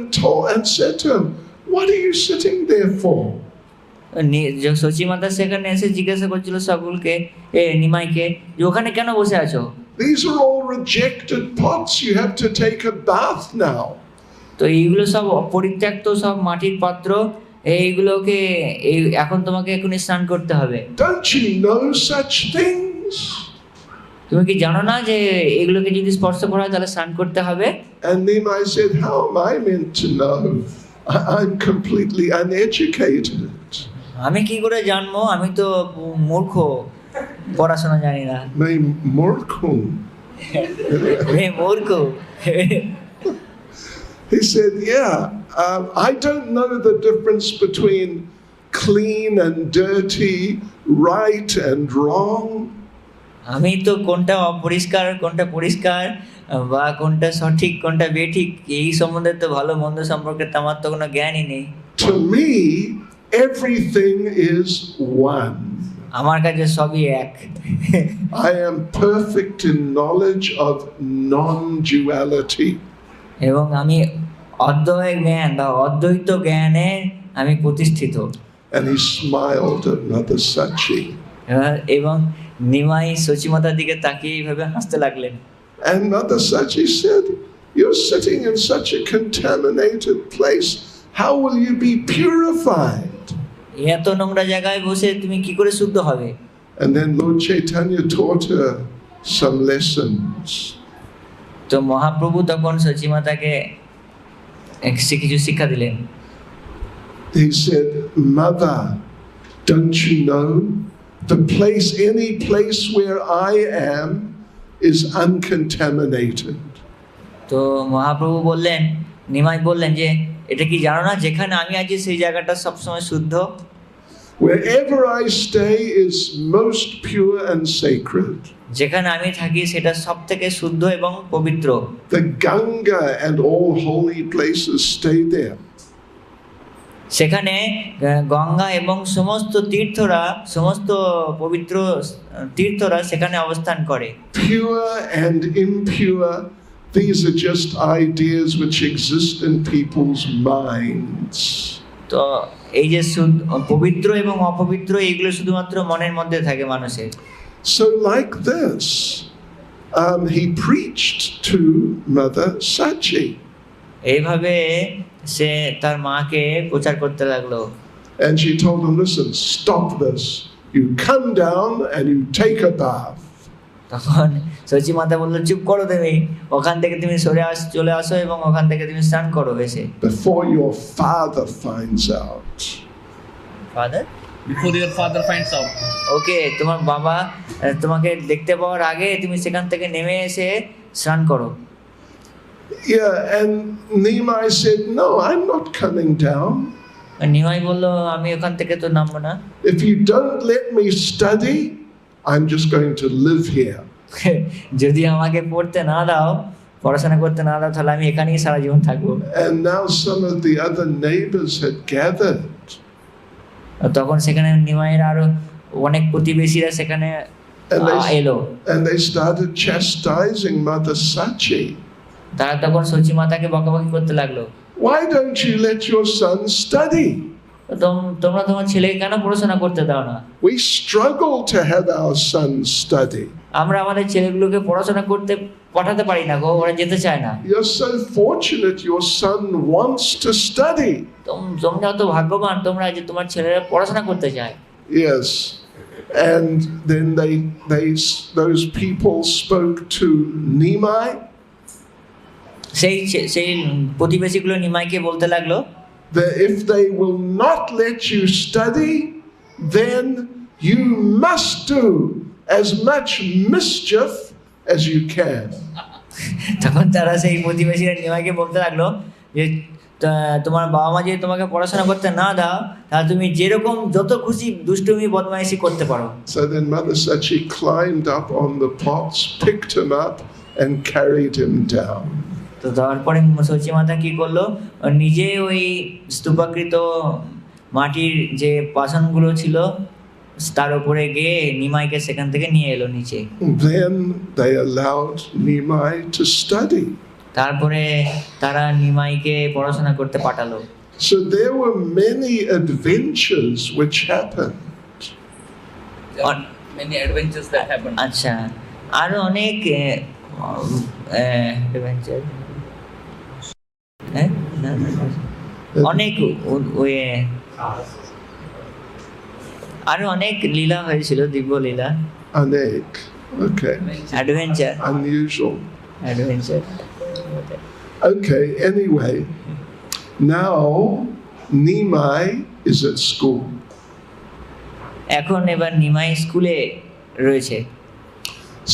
said to him, "What are you sitting there for?" সচিমাতা সেখানে এসে জিজ্ঞাসা করছিল সকলকে, নিমাইকে, যে ওখানে কেন বসে আছো? These are all rejected pots. You have to take a bath now. তো এইগুলো সব অপরিত্যক্ত সব মাটির পাত্র, এইগুলোকে এখন তোমাকে এখনই স্নান করতে হবে। Don't you know such things? তুমি কি জানো না যে এগুলোকে যদি স্পর্শ করা হয় তাহলে স্নান করতে হবে? And Nimai said, "How am I meant to know? I'm completely uneducated." আমি কি করে জানবো, আমি তো মূর্খ, পড়াশোনা জানি না। May murkum. মূর্খ। He said, "Yeah, I don't know the difference between clean and dirty, right and wrong." আমি তো কোনটা অপরিষ্কার কোনটা পরিষ্কার, বা কোনটা সঠিক কোনটা বেঠিক এই সম্বন্ধে তো ভালো মন্দ সম্পর্কে তো আমার তো কোনো জ্ঞানই নেই। To me, everything is one. আমার কাছে সবই এক। I am perfect in knowledge of non-duality. এবং আমি অদ্বয় জ্ঞান বা অদ্বৈত জ্ঞানে আমি প্রতিষ্ঠিত। And he smiled at Mother Sachi. এবং নিমাই সচিমাতার দিকে তাকিয়ে এইভাবে হাসতে লাগলেন। And Mother Sachi said, "You're sitting in such a contaminated place. How will you be purified?" এত নোংরা জায়গায় বসে তুমি কি করে শুদ্ধ হবে? And then Lord Chaitanya taught her some lessons. তো মহাপ্রভু তখন সচিমাতাকে কিছু শিক্ষা দিলেন। He said, "Mother, don't you know any place where I am is uncontaminated." তো মহাপ্রভু বললেন, নিমাই বললেন যে এটা কি জানো না যেখানে আমি আছি সেই জায়গাটা সবসময় শুদ্ধ? Wherever I stay is most pure and sacred. যেখানে আমি থাকি সেটা সবথেকে শুদ্ধ এবং পবিত্র। The Ganga and all holy places stay there. সেখানে গঙ্গা এবং সমস্ত পবিত্র তীর্থরা সেখানে অবস্থান করে। Pure and impure, these are just ideas which exist in people's minds. তো এই যে পবিত্র এবং অপবিত্র এগুলো শুধুমাত্র মনের মধ্যে থাকে মানুষের। So like this, he preached to Mother Sachi. এইভাবে সে তার মাকে প্রচার করতে লাগলো। And she told him, listen, stop this. You come down and you take a bath. তখন সচি মাতা বললো, চুপ করো তুমি, ওখান থেকে তুমি চলে আসো এবং ওখান থেকে তুমি স্নান করো এসে। Before your father finds out. Father? Before your father finds out. ওকে, তোমার বাবা তোমাকে দেখতে পাওয়ার আগে তুমি সেখান থেকে নেমে এসে স্নান করো। Yeah, and Nimai said, no, I'm not coming down. Nimai বললো, আমি ওখান থেকে তো নামবো না। If you don't let me study, I'm just going to live here. যদি আমাকে পড়াশোনা করতে না দাও, তাহলে আমি এখানেই সারা জীবন থাকবো। And now some of the other neighbors had gathered. তখন সেখানে নিমাইয়ের আরো অনেক প্রতিবেশীরা সেখানে এলো। And they started chastising Mother Sachi. তারা তখন সচি মাতাকে বকাবকি করতে লাগলো। Why don't you let your son study? তোমরা তোমার ছেলেকে কেন পড়াশোনা করতে দাও না? We struggle to have our sons study. আমরা আমাদের ছেলেগুলোকে পড়াশোনা করতে পাঠাতে পারি না গো, ওরা যেতে চায় না। You're so fortunate your son wants to study. তোমরা তো ভাগ্যবান তোমরা যে তোমার ছেলেরা পড়াশোনা করতে চায়। Yes. And then those people spoke to Nimai. সেই প্রতিবেশীগুলো নিমাইকে বলতে লাগলো, that if they will not let you study, then you must do as much mischief as you can. তখন তারা সেই প্রতিবেশীরা নিমাইকে বলতে লাগলো যে তোমার বাবা মা যদি তোমাকে পড়াশোনা করতে না দাও, তাহলে তুমি যেরকম যত খুশি দুষ্টুমি বদমাইশি করতে পারো। So then Mother Sachi climbed up on the pots, picked him up and carried him down. তো তারপরে সচি মাতা কি করলো, নিজে ওই স্তূপাকৃত মাটির যে বাসনগুলো ছিল তার উপরে গিয়ে নিমাইকে সেখান থেকে নিয়ে এলো নিচে। Then they allowed Nimai to study. তারপরে তারা নিমাইকে পড়াশোনা করতে পাঠালো। So there were many adventures which happened. Many adventures that happened. আচ্ছা, আরো অনেক অ্যাডভেঞ্চার, অনেক আরো অনেক লীলা হয়েছিল, দিব্য লীলা। Anek. Okay. Adventure, Unusual. Adventure. Okay, anyway, now Nimai is at school. এখন এবার নিমাই স্কুলে রয়েছে।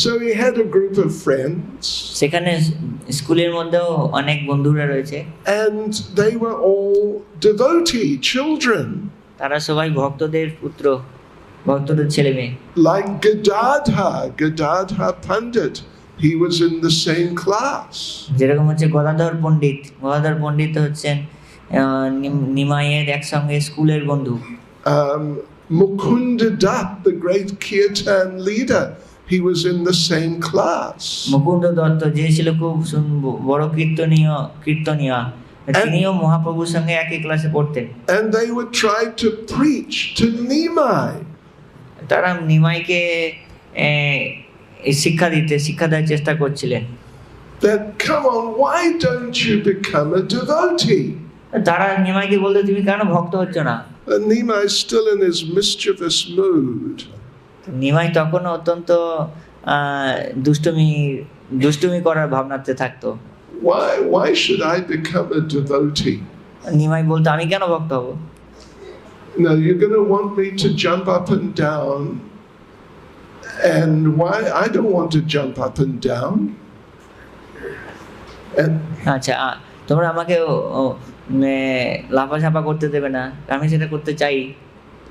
So he had a group of friends. সেখানে স্কুলের মধ্যেও অনেক বন্ধুরা রয়েছে। And they were all devotee children. তারা সবাই ভক্তদের পুত্র, ভক্তদের ছেলে মেয়ে। Like Gadadha Pandit. He was in the same class. যেরকম হচ্ছে গদাধর পণ্ডিত হচ্ছেন নিমাইয়ের একসঙ্গে স্কুলের বন্ধু। Mukunda Dutt, the great kirtan leader, he was in the same class. Mukunda Dutta যে ছিল খুব বড় কীর্তনীয়, তিনিও মহাপ্রভুর সঙ্গে একই ক্লাসে পড়তেন। And they would try to preach to Nimai. তারা নিমাইকে শিক্ষা দেওয়ার চেষ্টা করছিলেন। That come on, why don't you become a devotee? তারা নিমাইকে বলতে, তুমি কেন ভক্ত হচ্ছ না? And Nimai is still in his mischievous mood. Nimai তখন অত্যন্ত দুষ্টুমি করার ভাবনাতে থাকতো। Why should I become a devotee? Nimai বলতো, আমি কেন ভক্ত হব? No, you're going to want me to jump up and down. And why? I don't want to jump up and down. And আচ্ছা, তোমরা আমাকে লাফাঝাপা করতে দেবে না, আমি সেটা করতে চাই।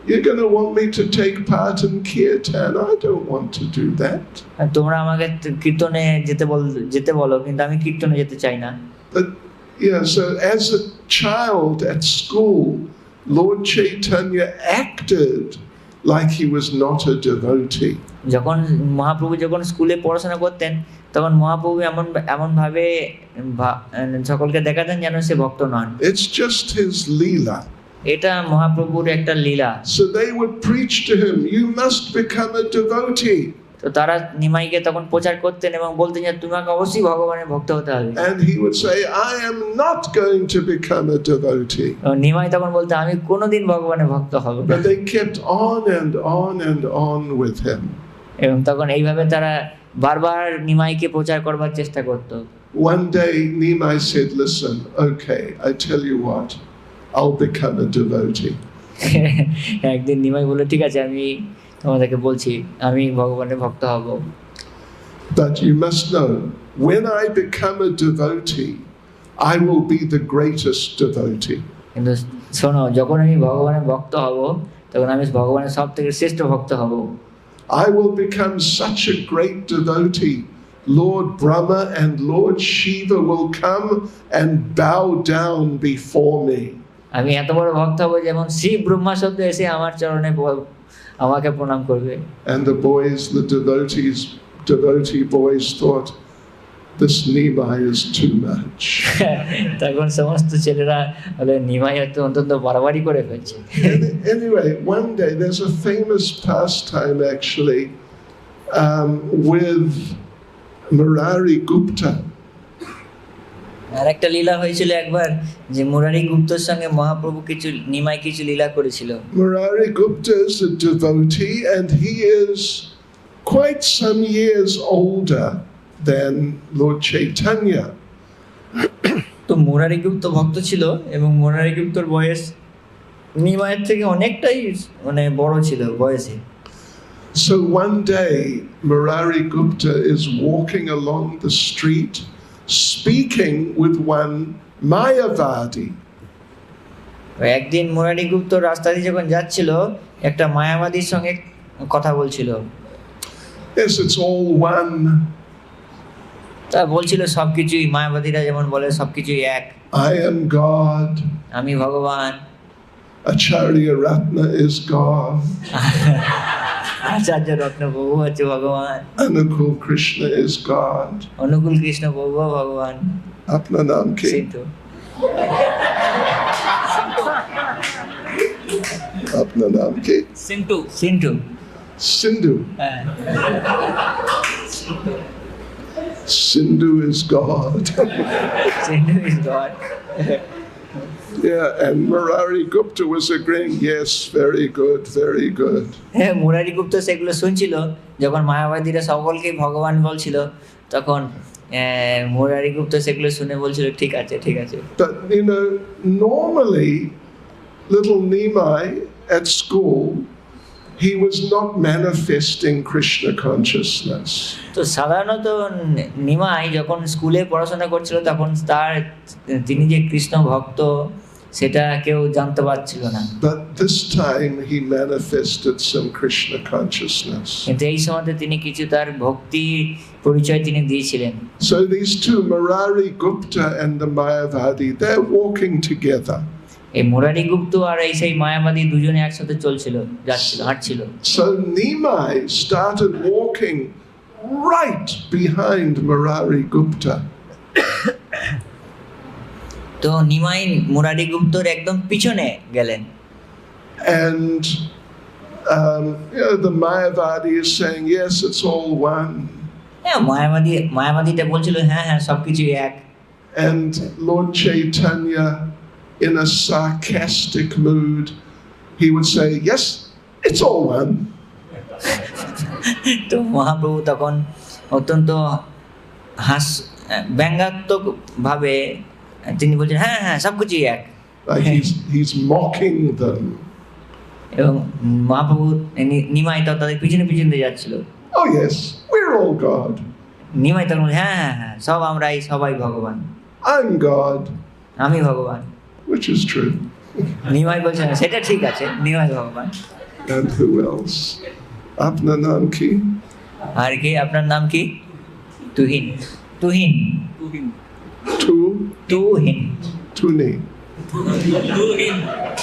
You're going to want me to take part in kirtan. I don't want to do that. তোমরা আমাকে কীর্তনে যেতে বলো, কিন্তু আমি কীর্তনে যেতে চাই না। But yeah, so as a child at school, Lord Chaitanya acted like he was not a devotee. যখন মহাপ্রভু যখন স্কুলে পড়াশোনা করতেন তখন মহাপ্রভু এমন ভাবে সকলকে দেখাতেন যেন সে ভক্ত নন। It's just his Leela. এটা মহাপ্রভুর একটা লীলা। So they would preach to him, you must become a devotee. তো তারা নিমাইকে তখন প্রচার করতেন এবং বলতেন যে তোমাকে অবশ্যই ভগবানের ভক্ত হতে হবে। And he would say, I am not going to become a devotee. Nimai তখন বলতে আমি কোনোদিন ভগবানের ভক্ত হব না। But they kept on and on and on with him. এবং তখন এইভাবে তারা বারবার নিমাইকে প্রচার করবার চেষ্টা করত। One day Nimai said, listen, okay, I tell you what, I'll become a devotee. একদিন নিমাই বলল ঠিক আছে আমি তোমাদেরকে বলছি আমি ভগবানের ভক্ত হব। But you must know, when I become a devotee, I will be the greatest devotee. কিন্তু শোনো যখন আমি ভগবানের ভক্ত হব তখন আমি ভগবানের সবথেকে শ্রেষ্ঠ ভক্ত হব। I will become such a great devotee. Lord Brahma and Lord Shiva will come and bow down before me. আমি এত বড় ভক্ত হব যেমন শিব ব্রহ্মা শব্দ এসে আমার চরণে আমাকে প্রণাম করবে। And the boys, the devotee boys thought, this Nimai is too much. তখন সমস্ত ছেলেরা বলে নিমাই হয়তো অন্তত বাড়াবাড়ি করে ফেলছে। Anyway, one day there's a famous pastime actually with Murari Gupta. আর একটা লীলা হয়েছিল একবার যে মুরারি গুপ্তর সঙ্গে মহাপ্রভু কিছু নিমাই কিছু লীলা করেছিল। Murari Gupta is a devotee and he is quite some years older than Lord Chaitanya. তো মুরারি গুপ্ত ভক্ত ছিল এবং মুরারি গুপ্তর বয়স নিমাইয়ের থেকে অনেকটাই মানে বড় ছিল বয়সে। So one day Murari Gupta is walking along the street speaking with one Mayavadi. একদিন মুরারি গুপ্ত রাস্তা দিয়ে যখন যাচ্ছিল একটা মায়াবাদীর সঙ্গে কথা বলছিল। Yes, it's all one. তা বলছিল সবকিছুই মায়াবাদীরা যেমন বলে সবকিছুই এক। I am God. আমি ভগবান। Acharya Ratna is God. আচার্য রত্ন প্রভু হচ্ছে ভগবান। Anukul Krishna is God. অনুকূল কৃষ্ণ প্রভু ভগবান। Apna naam ki? সিন্ধু। Apna naam ki? Sintu. সিন্ধু। Sindhu. হ্যাঁ। Sindhu is God. Sindhu is god. Yeah, and Murari Gupta was agreeing, yes, very good, very good. হ্যাঁ মুরারি গুপ্ত সেগুলো শুনছিল যখন মায়াবাদীরা সকলকে ভগবান বলছিল তখন মুরারি গুপ্ত সেগুলো শুনে বলছিল ঠিক আছে ঠিক আছে। But you know, normally little Nimai at school, he was not manifesting Krishna consciousness. তো সাধারণত নিমাই যখন স্কুলে পড়াশোনা করছিল তখন তিনি যে কৃষ্ণ ভক্ত সেটা কেউ জানতে পারছিল না। But this time he manifested some Krishna consciousness. কিন্তু এই সময়তে তিনি কিছু তার ভক্তি পরিচয় তিনি দিয়েছিলেন। So these two, Murari Gupta and the Mayavadi, they're walking together. এই মুরারি গুপ্ত আর এই সেই মায়াবাদী দুজনে একসাথে চলছিল যাচ্ছিল হাঁটছিল। So Nimai started walking right behind Murari Gupta. তো নিমাই মুরারি গুপ্তর একদম পিছনে গেলেন। And the Mayavadi is saying, yes, it's all one. হ্যাঁ মায়াবাদীটা বলছিল হ্যাঁ হ্যাঁ সবকিছুই এক। And Lord Chaitanya, in a sarcastic mood, he would say, yes, it's all one. তো মহাপ্রভু তখন অত্যন্ত ব্যঙ্গাত্মক ভাবে তিনি বলছেন হ্যাঁ হ্যাঁ সবকিছুই এক। Like he's mocking them. এবং মহাপ্রভু নিমাই তো তাদের পিছনে পিছনে যাচ্ছিল। Oh yes, we're all God. Nimai তখন হ্যাঁ হ্যাঁ হ্যাঁ সব আমরাই সবাই ভগবান। I'm God. আমি ভগবান। Which is true. নিমাই বলছে সেটা ঠিক আছে নিমাই ভগবান। And who else? Apna naam ki? আর কি আপনার নাম কি? Tuhin. Tuhin. Tu? Tuhin. Tuni.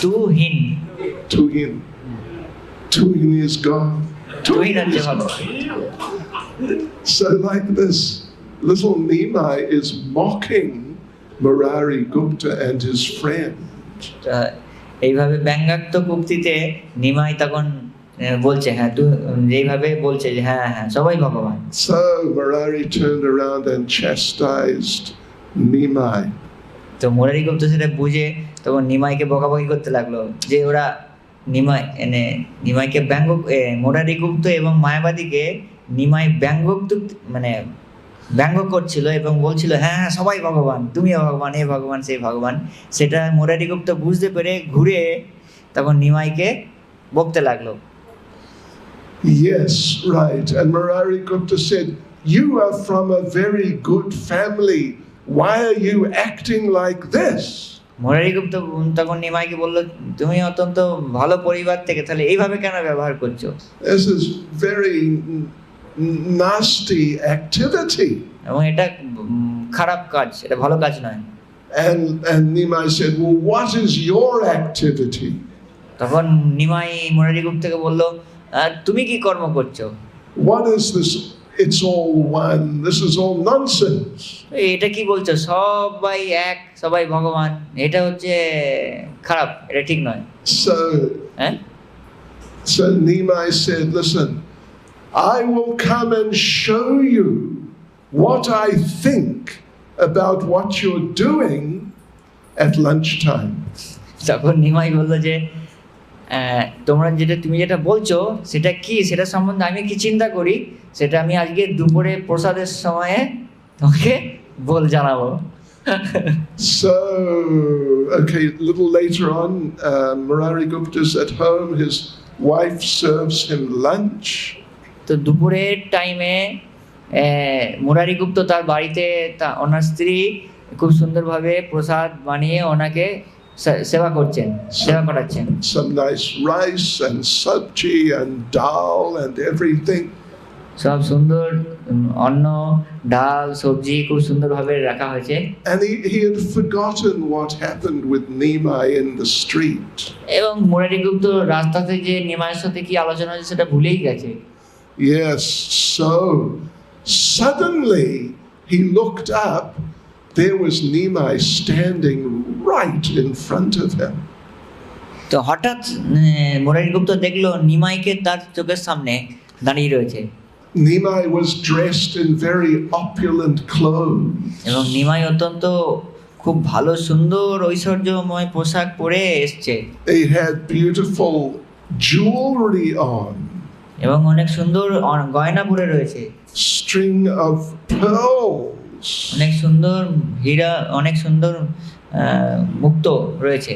Tuhin Tuhin is gone. Tuhin হচ্ছে ভালো। So like this, little Nimai is mocking Murari Gupta and his friend. এইভাবে ব্যঙ্গাত্মক উক্তিতে নিমাই তখন বলছে, হ্যাঁ তুই যেইভাবে বলছে যে হ্যাঁ হ্যাঁ সবাই ভগবান। So Murari turned around and chastised Nimai. তো মুরারি গুপ্ত সেটা বুঝে তখন নিমাইকে বকাবকি করতে লাগলো যে ওরা নিমাইকে মুরারি গুপ্ত এবং মায়াবাদীকে নিমাই ব্যঙ্গ করছিল এবং বলছিল হ্যাঁ হ্যাঁ সবাই ভগবান, তুমিও ভগবান, এ ভগবান সেই ভগবান। সেটা মুরারি গুপ্ত বুঝতে পেরে ঘুরে তখন নিমাইকে বকতে লাগলো। Yes, right. And Murari Gupta said, "You are from a very good family. Why are you acting like this?" Murari গুপ্ত তখন নিমাইকে বলল, তুমি অত্যন্ত ভালো পরিবার থেকে, তাহলে এইভাবে কেন ব্যবহার করছো? This is very nasty activity. এবং এটা খারাপ কাজ, এটা ভালো কাজ নয়। And Nimai said, "Well, what is your activity?" তখন নিমাই মুরারি গুপ্তকে বলল, তুমি কি কর্ম করছো? What is this? It's all one. This is all nonsense. এটা কি বলছো? সবাই এক, সবাই ভগবান, এটা হচ্ছে খারাপ, এটা ঠিক নয়। So Nimai said, "Listen, I will come and show you what I think about what you're doing at lunchtime." তখন নিমাই বললো যে তুমি যেটা বলছো সেটা কি, সেটা সম্বন্ধে আমি কি চিন্তা করি সেটা আমি আজকে দুপুরে প্রসাদের সময়ে তোমাকে জানাবো। So, okay, a little later on, Murari Gupta's at home, his wife serves him lunch. তো দুপুরের টাইমে মুরারি গুপ্ত তার বাড়িতে ওনার স্ত্রী খুব সুন্দরভাবে প্রসাদ বানিয়ে ওনাকে সেবা করাচ্ছেন। Some nice rice and sabji and dal and everything. সব সুন্দর অন্ন, ডাল, সবজি খুব সুন্দরভাবে রাখা হয়েছে। And he had forgotten what happened with Nimai in the street. এবং মুরারি গুপ্ত রাস্তাতে যে নিমাইয়ের সাথে কি আলোচনা হয়েছে সেটা ভুলেই গেছে। Yes, so suddenly he looked up. There was Nimai standing right in front of him. তো হঠাৎ মুরারি গুপ্ত দেখলো নিমাইকে তার চোখের সামনে দাঁড়িয়ে রয়েছে। Nimai was dressed in very opulent clothes. এবং নিমাই অত্যন্ত খুব ভালো সুন্দর ঐশ্বর্যময় পোশাক পরে এসেছে। He had beautiful jewelry on. এবং অনেক সুন্দর গয়না পরে রয়েছে। String of pearls. অনেক সুন্দর হীরা, অনেক সুন্দর মুক্ত রয়েছে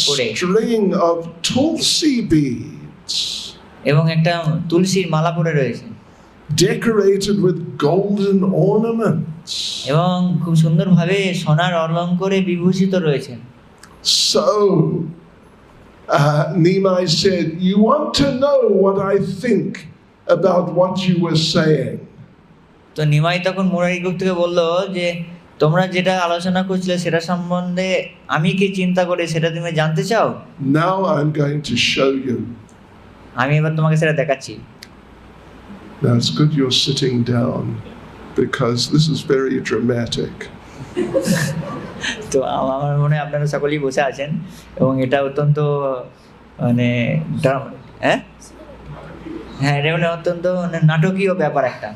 পরে। A string of tulsi beads. এবং একটা তুলসীর মালা পরে রয়েছে। Decorated with golden ornaments. এবং খুব সুন্দরভাবে সোনার অলঙ্কারে বিভূষিত রয়েছে। So Nimai said, "You want to know what I think about what you were saying?" তো নিমাই তখন মুরারি গুপ্তকে বলল যে তোমরা যেটা আলোচনা করছিলে সেটা সম্বন্ধে আমি কি চিন্তা করি সেটা তুমি জানতে চাও? Now I'm going to show you. আমি এবার তোমাকে সেটা দেখাচ্ছি। Now it's good you're sitting down because this is very dramatic. তো আমার মনে হয় আপনারা সকলেই বসে আছেন এবং এটা অত্যন্ত এটা অত্যন্ত নাটকীয় ব্যাপার একটা।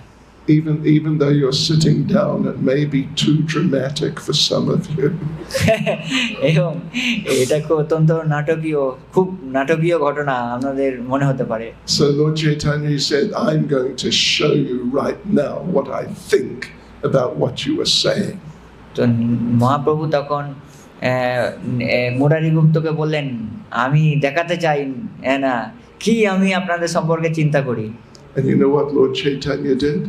Even though you're sitting down, it may be too dramatic for some of you. এবং এটা অত্যন্ত খুব নাটকীয় ঘটনা আপনাদের মনে হতে পারে। So Lord Chaitanya said, "I'm going to show you right now what I think about what you were saying." তো মহাপ্রভু তখন মুরারি গুপ্তকে বললেন, আমি দেখাতে চাই না কি আমি আপনাদের সম্পর্কে চিন্তা করি। And you know what Lord Chaitanya did?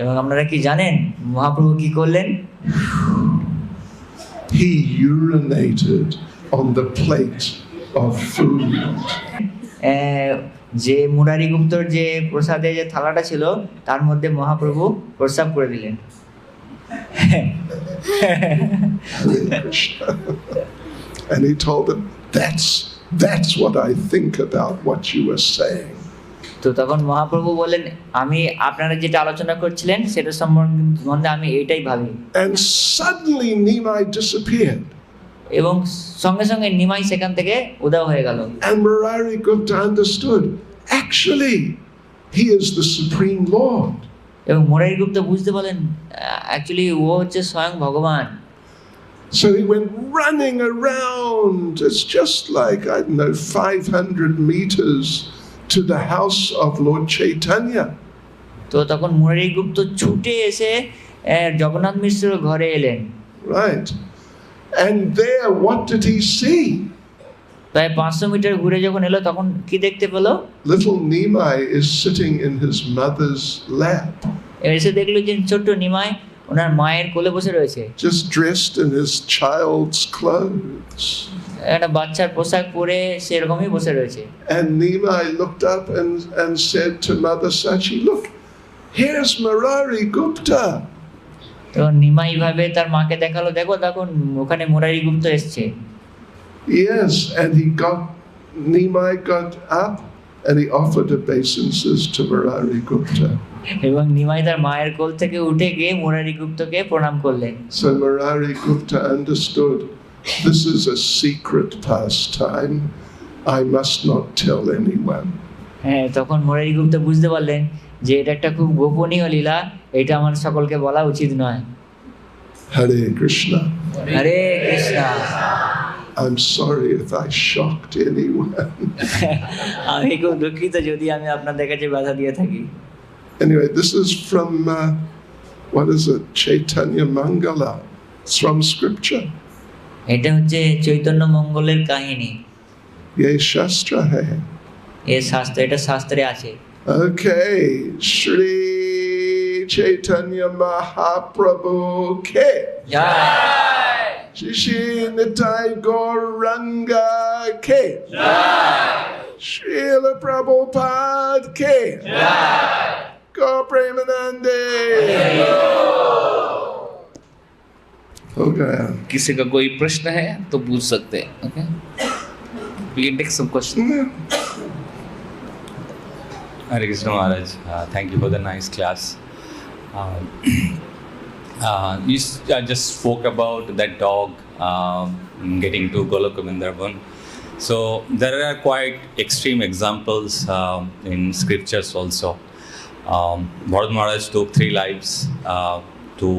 এবং আপনারা কি জানেন মহাপ্রভু কি করলেন? He urinated on the plate of food. যে মুরারি গুপ্তর যে প্রসাদে যে থালাটা ছিল তার মধ্যে মহাপ্রভু প্রসাব করে দিলেন। And he told them, that's what I think about what you were saying. তো তখন মহাপ্রভু বলেন, আমি আপনারা যেটা আলোচনা করছিলেন সেটা সম্বন্ধে আমি এটাই ভাবি। And suddenly Nimai disappeared. এবং সঙ্গে সঙ্গে নিমাই সেখান থেকে উধাও হয়ে গেল। And Murari Gupta understood, actually, he is the Supreme Lord. এবং মুরারি গুপ্তা বুঝতে পারলেন অ্যাকচুয়ালি ও হচ্ছে স্বয়ং ভগবান। So he went running around. It's just like, I don't know, 500 meters to the house of Lord Chaitanya. তো তখন মুরারি গুপ্ত ছুটে এসে জগন্নাথ মিশ্রের ঘরে এলেন। Right. And there, what did he see? প্রায় 500 মিটার ঘুরে যখন এলো তখন কি দেখতে পেল? Little Nimai is sitting in his mother's lap. এসে দেখলো যে ছোট্ট নিমাই ওনার মায়ের কোলে বসে রয়েছে। Just dressed in his child's clothes. একটা বাচ্চার পোশাক পরে সেরকমই বসে রয়েছে। And Nimai looked up and said to Mother Sachi, look, here's Murari Gupta. তো নিমাই ভাবে তার মাকে দেখালো, দেখো দেখুন ওখানে মুরারি গুপ্ত এসছে। Yes, and Nimai got up and he offered obeisances to Murari Gupta. এবং নিমাই তার মায়ের কোল থেকে উঠে গিয়ে মুরারি গুপ্তকে প্রণাম করলেন। So Murari Gupta understood, this is a secret pastime. I must not tell anyone. হ্যাঁ, তখন মুরারি গুপ্ত বুঝতে পারলেন যে এটা একটা খুব গোপনীয় লীলা, এটা আমার সকলকে বলা উচিত নয়। Hare Krishna. Hare Krishna. I'm sorry if I shocked anyone. আমি খুব দুঃখিত যদি আমি আপনাদের কাছে বাধা দিয়ে থাকি। Anyway, this is from, what is it, Chaitanya Mangala. It's from scripture. এটা হচ্ছে চৈতন্য মঙ্গলের কাহিনী। Ye Shastra hai. এটা শাস্ত্রে আছে। Okay, Sri Chaitanya Mahaprabhu ke. জয়। Shri Nitai Gauranga ke. জয়। Srila Prabhupada ke. জয়। Go Premanande. हो गया। किसी का कोई प्रश्न है तो पूछ सकते हैं। Okay, we can take some questions. Hare Krishna Maharaj, thank you for the nice class. You just spoke about that dog getting to Goloka Vrindavan. So there are quite extreme examples in scriptures also. Bharat Maharaj took 3 lives to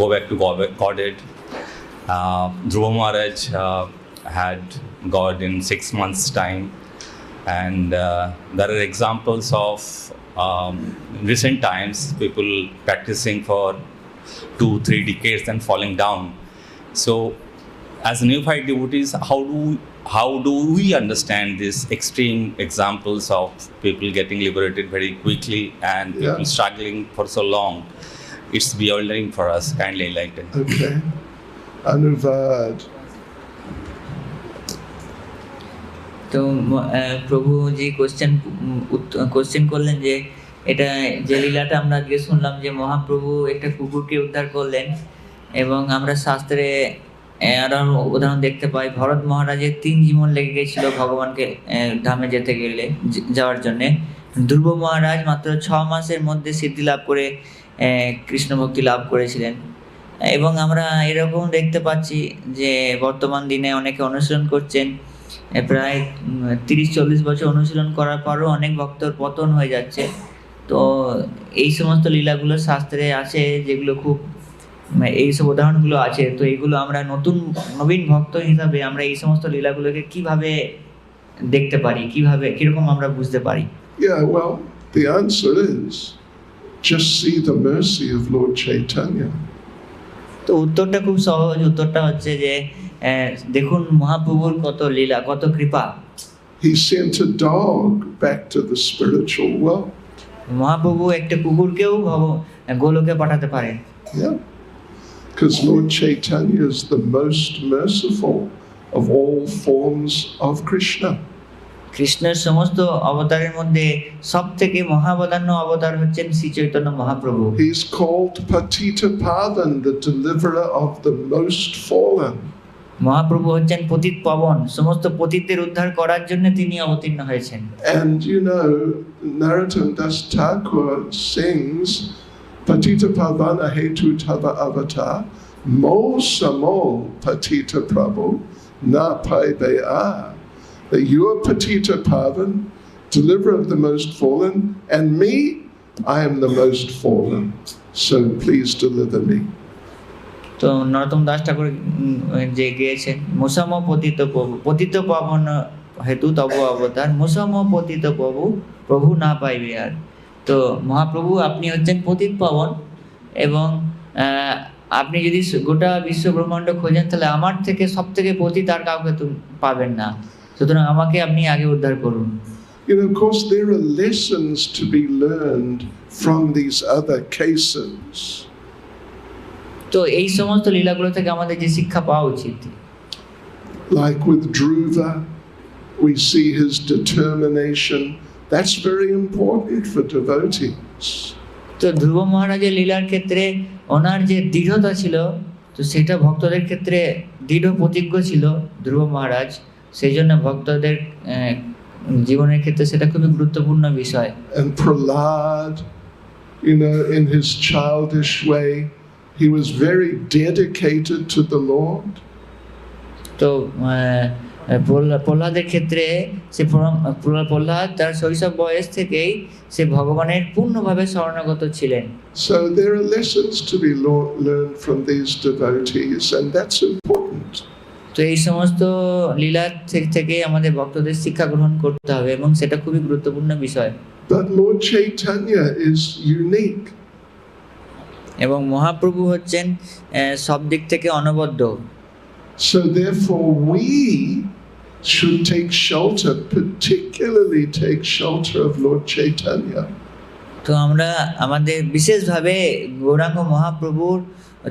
go back to Godhead. Dhruva Maharaj had God in 6 months' time. And there are examples of recent times people practicing for 2-3 decades and falling down. So as neophyte devotees, how do we understand these extreme examples of people getting liberated very quickly and people struggling for so long? It's bewildering for us. Kindly enlighten. Okay. Anuvad. তো প্রভু যে question করলেন যে এটা যে লীলাটা আমরা আজকে শুনলাম যে মহাপ্রভু একটা কুকুরকে উদ্ধার করলেন, এবং আমরা শাস্ত্রে আরো উদাহরণ দেখতে পাই ভরত মহারাজের 3 জীবন লেগে গেছিল ভগবানকে ধামে যাওয়ার জন্যে। ধ্রুব মহারাজ মাত্র 6 মাসের মধ্যে সিদ্ধি লাভ করে কৃষ্ণ ভক্তি লাভ করেছিলেন। এবং আমরা এরকম দেখতে পাচ্ছি যে বর্তমান দিনে অনেকে অনুশীলন করছেন, প্রায় 30-40 বছর অনুশীলন করার পরও অনেক ভক্তর পতন হয়ে যাচ্ছে। তো এই সমস্ত লীলাগুলো শাস্ত্রে আছে, যেগুলো খুব এইসব উদাহরণগুলো আছে। তো এইগুলো আমরা নবীন ভক্ত হিসাবে আমরা এই সমস্ত লীলাগুলোকে কিভাবে দেখতে পারি, কিরকম আমরা বুঝতে পারি? Yeah, well, the answer is just see the mercy of Lord Chaitanya. তো উত্তরটা খুব সহজ। উত্তরটা হচ্ছে যে দেখুন মহাপ্রভুর কত লীলা, কত কৃপা। He sent a dog back to the spiritual world. Mahaprabhu একটা কুকুরকেও গোলকে পাঠাতে পারেন। Yeah, because Lord Chaitanya is the most merciful of all forms of Krishna. কৃষ্ণের সমস্ত অবতারের মধ্যে সবথেকে মহাবদান্য অবতার হচ্ছেন Shri Chaitanya Mahaprabhu. He is called Patita Pavan, the deliverer of the most fallen. Mahaprabhu হচ্ছেন পতিত পাবন, সমস্ত পতিতদের উদ্ধার করার জন্য তিনি অবতীর্ণ হয়েছেন। And you know, Narottam Das Thakur sings Patita Pavana Hetu Tava Avatar Mo Samo Patita Prabhu Na Pai Be'a, that you are Patita Pavan, deliverer of the most fallen, and me, I am the most fallen, so please deliver me. তো নরোত্তম দাস ঠাকুর যে গেয়েছেন মুসাম পতিত প্রভু, পতিত পাবন হেতু তব অবতার, মুসাম পতিত প্রভু প্রভু না পাইবে আর। তো মহাপ্রভু আপনি হচ্ছেন পতিত পাবন, এবং আপনি যদি গোটা বিশ্ব ব্রহ্মাণ্ড খোঁজেন তাহলে আমার থেকে সব থেকে পতিত আর কাউকে পাবেন না, সুতরাং আমাকে আপনি আগে উদ্ধার করুন। You know, of course, there are lessons to be learned from these other cases. তো এই সমস্ত লীলাগুলো থেকে আমাদের যে শিক্ষা পাওয়া উচিত, Like with Dhruva, we see his determination. That's very important for devotees. তো ধ্রুব মহারাজের লীলার ক্ষেত্রে ওনার যে দৃঢ়তা ছিল, তো সেটা ভক্তদের ক্ষেত্রে দৃঢ় প্রতিজ্ঞ ছিল ধ্রুব মহারাজ, সেই জন্য ভক্তদের জীবনের ক্ষেত্রে সেটা খুবই গুরুত্বপূর্ণ বিষয়। And Prahlad, you know, in his childish way, he was very dedicated to the Lord. তো প্রহ্লাদের ক্ষেত্রে সে প্রহ্লাদ তার শৈশব বয়স থেকেই সে ভগবানের পূর্ণভাবে শরণাগত ছিলেন। So there are lessons to be learned from these devotees, and that's important. তো এই সমস্ত লীলা থেকে আমাদের ভক্তদের শিক্ষা গ্রহণ করতে হবে, এবং সেটা খুবই গুরুত্বপূর্ণ বিষয়। But Lord Chaitanya is unique. এবং মহাপ্রভু হচ্ছেন সব দিক থেকে অনবদ্য। So therefore we should take shelter, particularly take shelter of Lord Chaitanya. তো আমরা আমাদের বিশেষভাবে গৌরাঙ্গ মহাপ্রভুর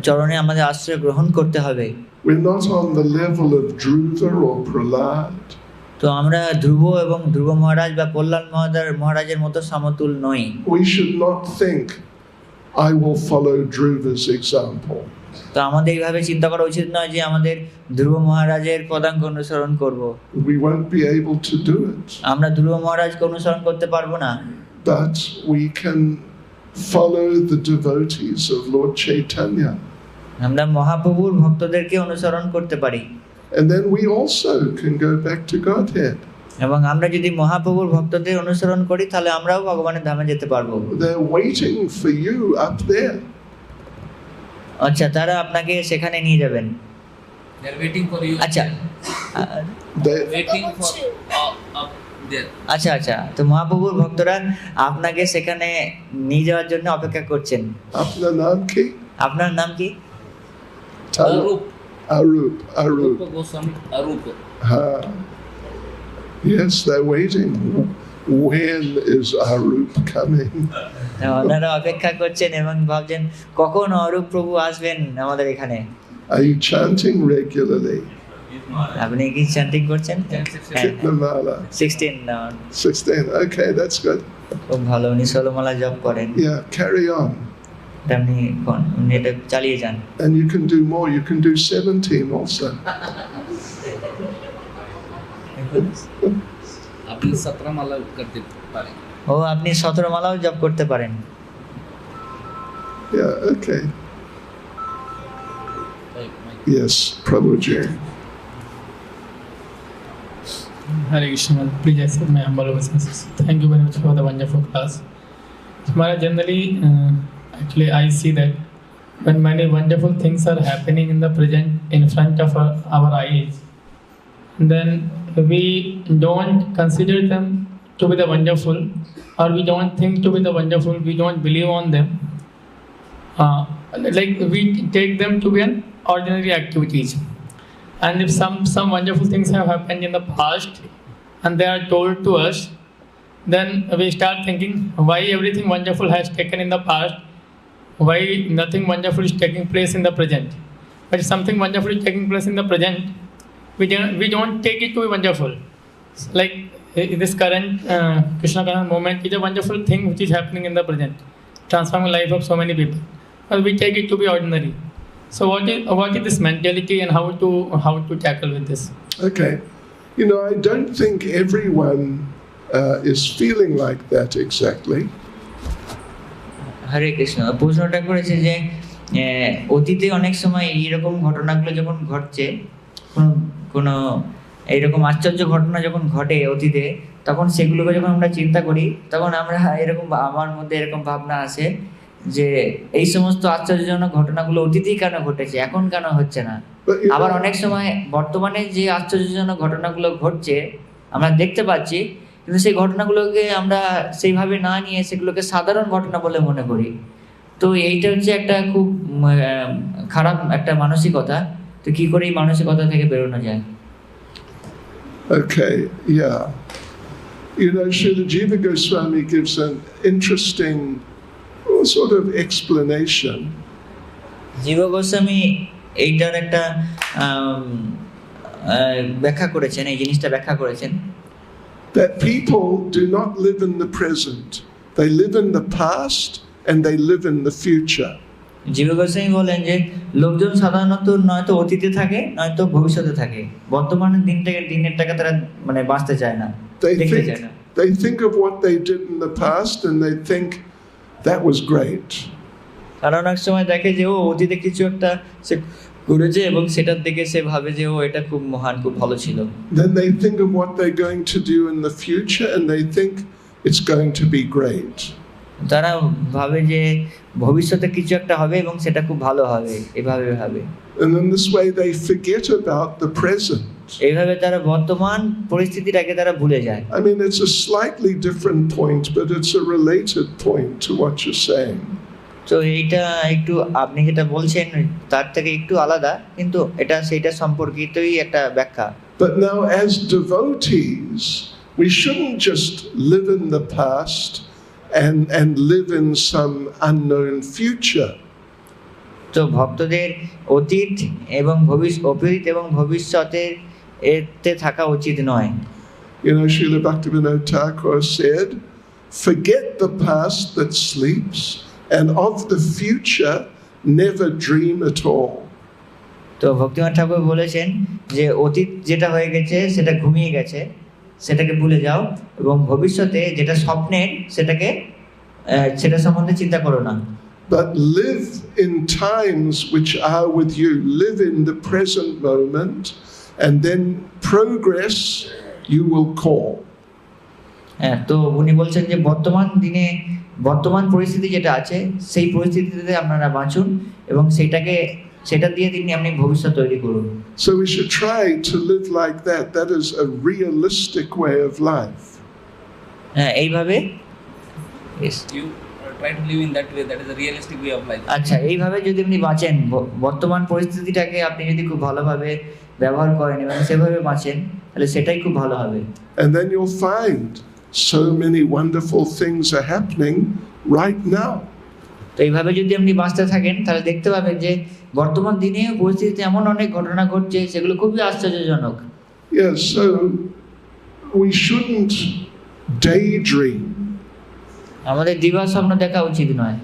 চরণে আমাদের আশ্রয় গ্রহণ করতে হবে। We're not on the level of Dhruva or Prahlad. তো আমরা ধ্রুব এবং ধ্রুব মহারাজ বা প্রহ্লাদ মহারাজের মতো সমতুল নই। We should not think, I will follow Dhruva's example. তো আমাদের এইভাবে চিন্তা করা উচিত নয় যে আমাদের ধ্রুব মহারাজের পদাঙ্ক অনুসরণ করব। We won't be able to do it. আমরা ধ্রুব মহারাজকে অনুসরণ করতে পারবো না। But we can follow the devotees of Lord Chaitanya. আমরা মহাপ্রভুর ভক্তদেরকে অনুসরণ করতে পারি। And then we also can go back to Godhead. এবং আমরা যদি মহাপ্রভুর ভক্তদের অনুসরণ করি তাহলে আমরাও ভগবানের ধামে যেতে পারবো। They're waiting for you up there. আচ্ছা, তারা আপনাকে সেখানে নিয়ে যাবেন। They are waiting for you. আচ্ছা Waiting for up there. আচ্ছা আচ্ছা, তো মহাপ্রভুর ভক্তরা আপনাকে সেখানে নিয়ে যাওয়ার জন্য অপেক্ষা করছেন। আপনার নাম কি? আপনার নাম কি? Arup. Arup. Arup. Goswami. Arup. Yes, they're waiting. When is Arup coming? ওনারা অপেক্ষা করছেন এবং ভাবছেন কখন অরূপ প্রভু আসবেন আমাদের এখানে। Are you chanting regularly? আপনি কি চ্যান্টিং করছেন? Kitnamala. 16. Okay, that's good. খুব ভালো, উনি ষোলমালা জপ করেন। Yeah, carry on. আপনি এটা চালিয়ে যান। And you can do more. You can do 17 also. আপনি 17 মালা করতে পারেন। ও, আপনি 17 মালাও জপ করতে পারেন। Yeah, okay. Yes, Prabhuji. Hare Krishna. Please accept my humble obeisances. Thank you very much for the wonderful class. Maharaj, generally, actually, I see that when many wonderful things are happening in the present, in front of our eyes, then we don't consider them to be the wonderful, or we don't think to be the wonderful. We don't believe on them. Like we take them to be an ordinary activities. And if some wonderful things have happened in the past and they are told to us, then we start thinking why everything wonderful has taken in the past, why nothing wonderful is taking place in the present. But if something wonderful is taking place in the present, we don't take it to be wonderful. Like this current Krishna Karna moment is a wonderful thing which is happening in the present, transforming life of so many people. But we take it to be ordinary. So what is this mentality and how to tackle with this? Okay. You know, I don't think everyone is feeling like that exactly. হরে কৃষ্ণ। প্রশ্নটা করেছে যে অতীতে অনেক সময় এইরকম ঘটনাগুলো যখন ঘটছে, কোনো এইরকম আশ্চর্য ঘটনা যখন ঘটে অতীতে, তখন সেগুলোকে যখন আমরা চিন্তা করি, তখন আমরা এরকম আমার মধ্যে এরকম ভাবনা আসে যে এই সমস্ত আশ্চর্যজনক ঘটনাগুলো অতীতেই কেন ঘটেছে, এখন কেন হচ্ছে না। আবার অনেক সময় বর্তমানে যে আশ্চর্যজনক ঘটনাগুলো ঘটছে আমরা দেখতে পাচ্ছি, কিন্তু সেই ঘটনাগুলোকে আমরা সেইভাবে না নিয়ে সেগুলোকে সাধারণ ঘটনা বলে মনে করি। তো এইটা হচ্ছে একটা খুব খারাপ একটা মানসিকতা। তো কি করে এই মানসিকতা থেকে বেরোনো যায়? Okay, yeah. You know, Srila Jiva Goswami gives an interesting sort of explanation. জীবা Goswami এইটার একটা ব্যাখ্যা করেছেন, এই জিনিসটা ব্যাখ্যা করেছেন। That people do not live in the present. They live in the past and they live in the future. জীবা Goswami বলেন যে লোকজন সাধারণত নয়তো অতীতে থাকে নয়তো ভবিষ্যতে থাকে, বর্তমানের দিনেরটাকে তারা মানে বাঁচতে চায় না, দেখতে চায় না। They think of what they did in the past and they think that was great. কারণ অনেক সময় দেখে যে ও অতীতে কিছু একটা সে করেছে এবং সেটার দিকে সে ভাবে যে ও এটা খুব মহান, খুব ভালো ছিল। Then they think of what they're going to do in the future and they think it's going to be great. তারা ভাবে যে ভবিষ্যতে কিছু একটা হবে এবং সেটা খুব ভালো হবে, এভাবে ভাবে। And in this way they forget about the present. এইভাবে তারা বর্তমান পরিস্থিতিটাকে তারা ভুলে যায়। I mean, it's a slightly different point, but it's a related point to what you're saying. তো এইটা একটু আপনি যেটা বলছেন তার থেকে একটু আলাদা, কিন্তু এটা সেইটা সম্পর্কিতই একটা ব্যাখ্যা। But now as devotees, we shouldn't just live in the past and live in some unknown future. তো ভক্তদের অতীত এবং ভবিষ্যতের এতে থাকা উচিত নয়। You know, Srila Bhaktivinoda Thakur said, "Forget the past that sleeps, and of the future never dream at all." তো ভক্তিনাথ ঠাকুর বলেছেন যে অতীত যেটা হয়ে গেছে সেটা ঘুমিয়ে গেছে, সেটাকে ভুলে যাও, এবং ভবিষ্যতে যেটা স্বপ্নের সেটা সম্বন্ধে চিন্তা করো না। But live in times which are with you. Live in the present moment, and then progress you will call. তো উনি বলছেন যে বর্তমান পরিস্থিতি যেটা আছে সেই পরিস্থিতিতে আপনারা বাঁচুন এবং সেটা দিয়ে আপনি ভবিষ্যৎ তৈরি করুন। So we should try to live like that. That is a realistic way of life. এইভাবে You try to live in that way. That is a realistic way of life. আচ্ছা, এইভাবে যদি আপনি বাঁচেন, বর্তমান পরিস্থিতিটাকে আপনি যদি খুব ভালোভাবে ব্যবহার করেন এবং সেভাবে বাঁচেন, তাহলে সেটাই খুব ভালো হবে। And then you'll find so many wonderful things are happening right now. তো এইভাবে যদি আপনি বাঁচতে থাকেন তাহলে দেখতে পাবেন যে বর্তমান দিনে পরিস্থিতিতে এমন অনেক ঘটনা ঘটছে যেগুলো খুবই আশ্চর্যজনক। Yes, so we shouldn't daydream. আমাদের দিবা স্বপ্ন দেখা উচিত নয়।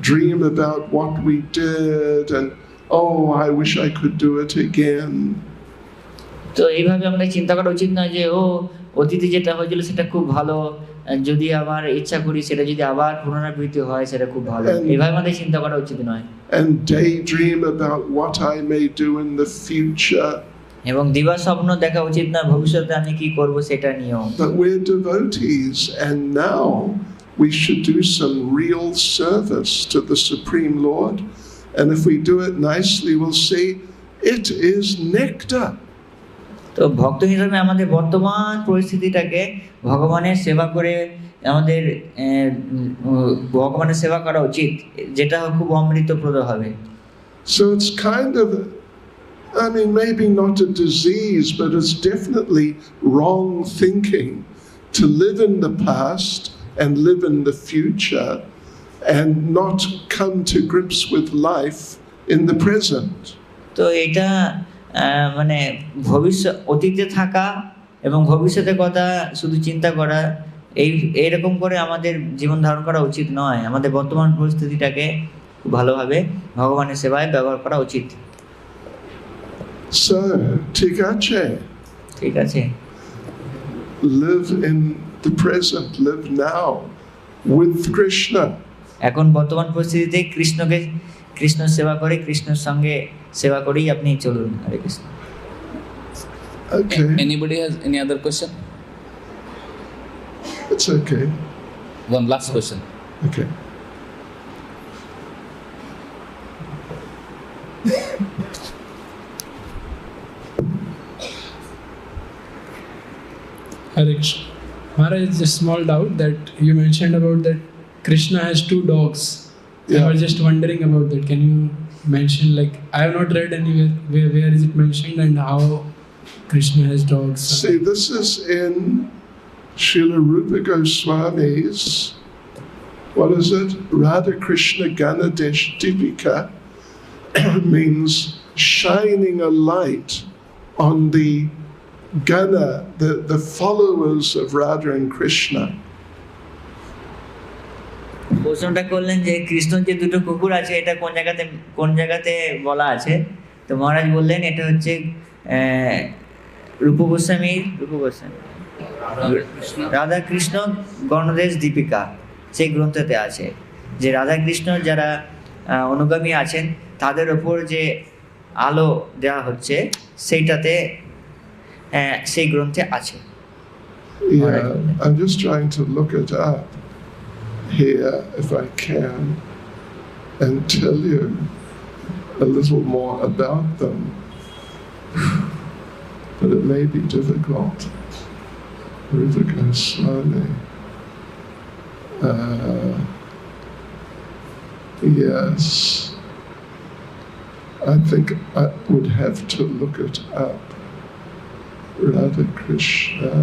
Dream about what we did and oh, I wish I could do it again. তো এইভাবে আমরা চিন্তা করা উচিত নয় যে অতীতে যেটা হয়েছিল সেটা খুব ভালো, যদি আমার ইচ্ছা করি সেটা যদি আবার পুনরাবৃত্তি হয় সেটা খুব ভালো, এইভাবে আমাদের চিন্তা করা উচিত নয়। And daydream about what I may do in the future. এবং দিবা স্বপ্ন দেখা উচিত না ভবিষ্যতে আমি কি করব সেটা নিয়েও। But we're devotees and now we should do some real service to the Supreme Lord, and if we do it nicely we'll see it is nectar. তো ভক্ত হিসেবে আমাদের বর্তমান পরিস্থিতিটাকে ভগবানের সেবা করে আমাদের ভগবানের সেবা করা উচিত, যেটা খুব অমৃতপ্রদ হবে। So it's kind of, I mean, maybe not a disease, but it's definitely wrong thinking to live in the past and live in the future and not come to grips with life in the present. তো এটা মানে অতীতে থাকা এবং ভবিষ্যতের কথা শুধু চিন্তা করা, এইরকম করে আমাদের জীবন ধারণ করা উচিত নয়। আমাদের বর্তমান পরিস্থিতিটাকে খুব ভালোভাবে ভগবানের সেবায় ব্যবহার করা উচিত। So, ঠিক আছে, ঠিক আছে, live in the present, live now with Krishna. এখন বর্তমান পরিস্থিতিতে কৃষ্ণ সেবা করে, কৃষ্ণের সঙ্গে সেবা করেই আপনি চলুন। হরে Krishna. Okay, Anybody has any other question? it's okay. One last question. Okay. Hare Krishna. Maharaj, just a small doubt that you mentioned about that Krishna has 2 dogs. Yeah. I was just wondering about that. Can you mention, like, I have not read anywhere where is it mentioned and how Krishna has dogs? See, this is in Srila Rupa Goswami's, what is it? Radha Krishna Ganadesh Dipika means shining a light on the Gana, the followers of Radha and Krishna. প্রশ্নটা করলেন যে কৃষ্ণর যে 2টো কুকুর আছে এটা কোন জায়গাতে বলা আছে, তো মহারাজ বললেন এটা হচ্ছে রূপ গোস্বামী রাধা কৃষ্ণ গণদেশ দীপিকা, সেই গ্রন্থতে আছে যে রাধা কৃষ্ণর যারা অনুগামী আছেন তাদের ওপর যে আলো দেওয়া হচ্ছে সেইটাতে সেই গ্রন্থে আছে। Yeah, I'm just trying to look it up here if I can and tell you a little more about them, but it may be difficult. Rupa Goswami. Yes, I think I would have to look it up. Radha Krishna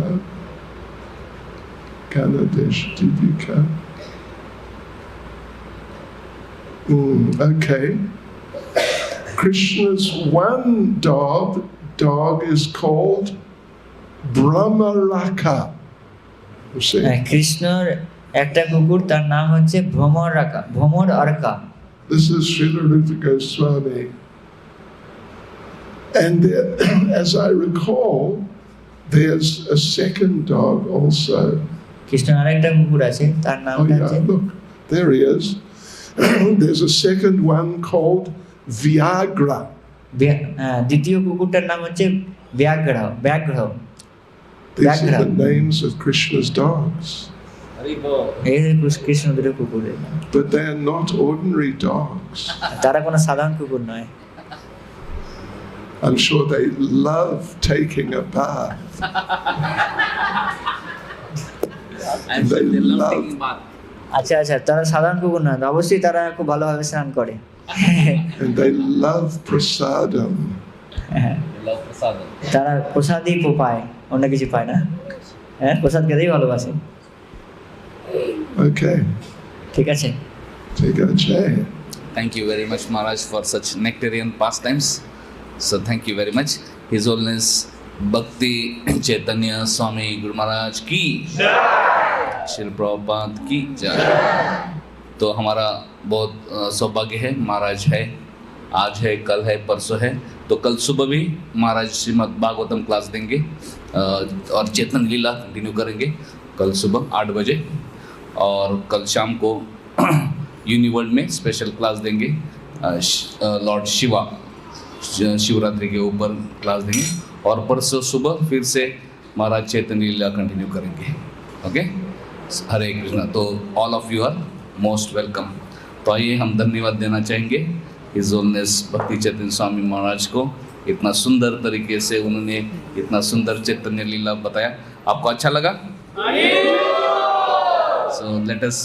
Ganadesh Dipika. Okay. Krishna's one dog is called Brahmaraka. You see? কৃষ্ণর একটা কুকুর তার নাম হচ্ছে ভ্রমর Orca. This is Srila Rupa Goswami. And there, as I recall, there's a second dog also. কৃষ্ণর আরেকটা কুকুর আছে তার Oh নামটা yeah, হচ্ছে look, there he is. There's a second one called Viagra. দ্বিতীয় কুকুরটার নাম হচ্ছে ব্যাঘ্র। These are the names of Krishna's dogs. এই কৃষ্ণ 2টো কুকুরের নাম, But they are not ordinary dogs. তারা কোনো সাধারণ কুকুর নয়। I'm sure they love taking a bath. I'm sure they love taking bath. আচ্ছা আচ্ছা, তারা সাধারণ কুকুর নয়, অবশ্যই তারা খুব ভালোভাবে স্নান করে। And they love prasadam. They love prasadam. তারা প্রসাদই পায়, অন্য কিছু পায় না। হ্যাঁ, প্রসাদ খেতেই ভালোবাসে। Okay. ঠিক আছে। Take a chair. Thank you very much, Maharaj, for such nectarian pastimes. So thank you very much. His Holiness Bhakti Chaitanya Swami Maharaj ki jai, Shri Prabhupada की जय। तो हमारा बहुत सौभाग्य है, महाराज है, आज है, कल है, परसों है, तो कल सुबह भी महाराज श्रीमद् भागवतम क्लास देंगे और चेतन लीला कंटिन्यू करेंगे कल सुबह 8 बजे, और कल शाम को यूनिवर्ल्ड में स्पेशल क्लास देंगे लॉर्ड शिवा, शिवरात्रि के ऊपर क्लास देंगे, और परसों सुबह फिर से महाराज चैतन्य लीला कंटिन्यू करेंगे। ओके, हरे कृष्णा। तो all of you are most welcome. तो आइए हम धन्यवाद देना चाहेंगे हिज होलिनेस भक्ति चैतन्य स्वामी महाराज को, इतना सुंदर तरीके से उन्होंने इतना सुंदर चैतन्य लीला बताया। आपको अच्छा लगा? सो लेट अस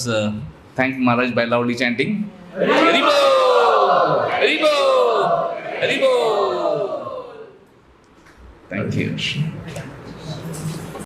थैंक महाराज बाय लाउडली चैंटिंग हरि बोल, हरि बोल, हरि बोल। Thank you.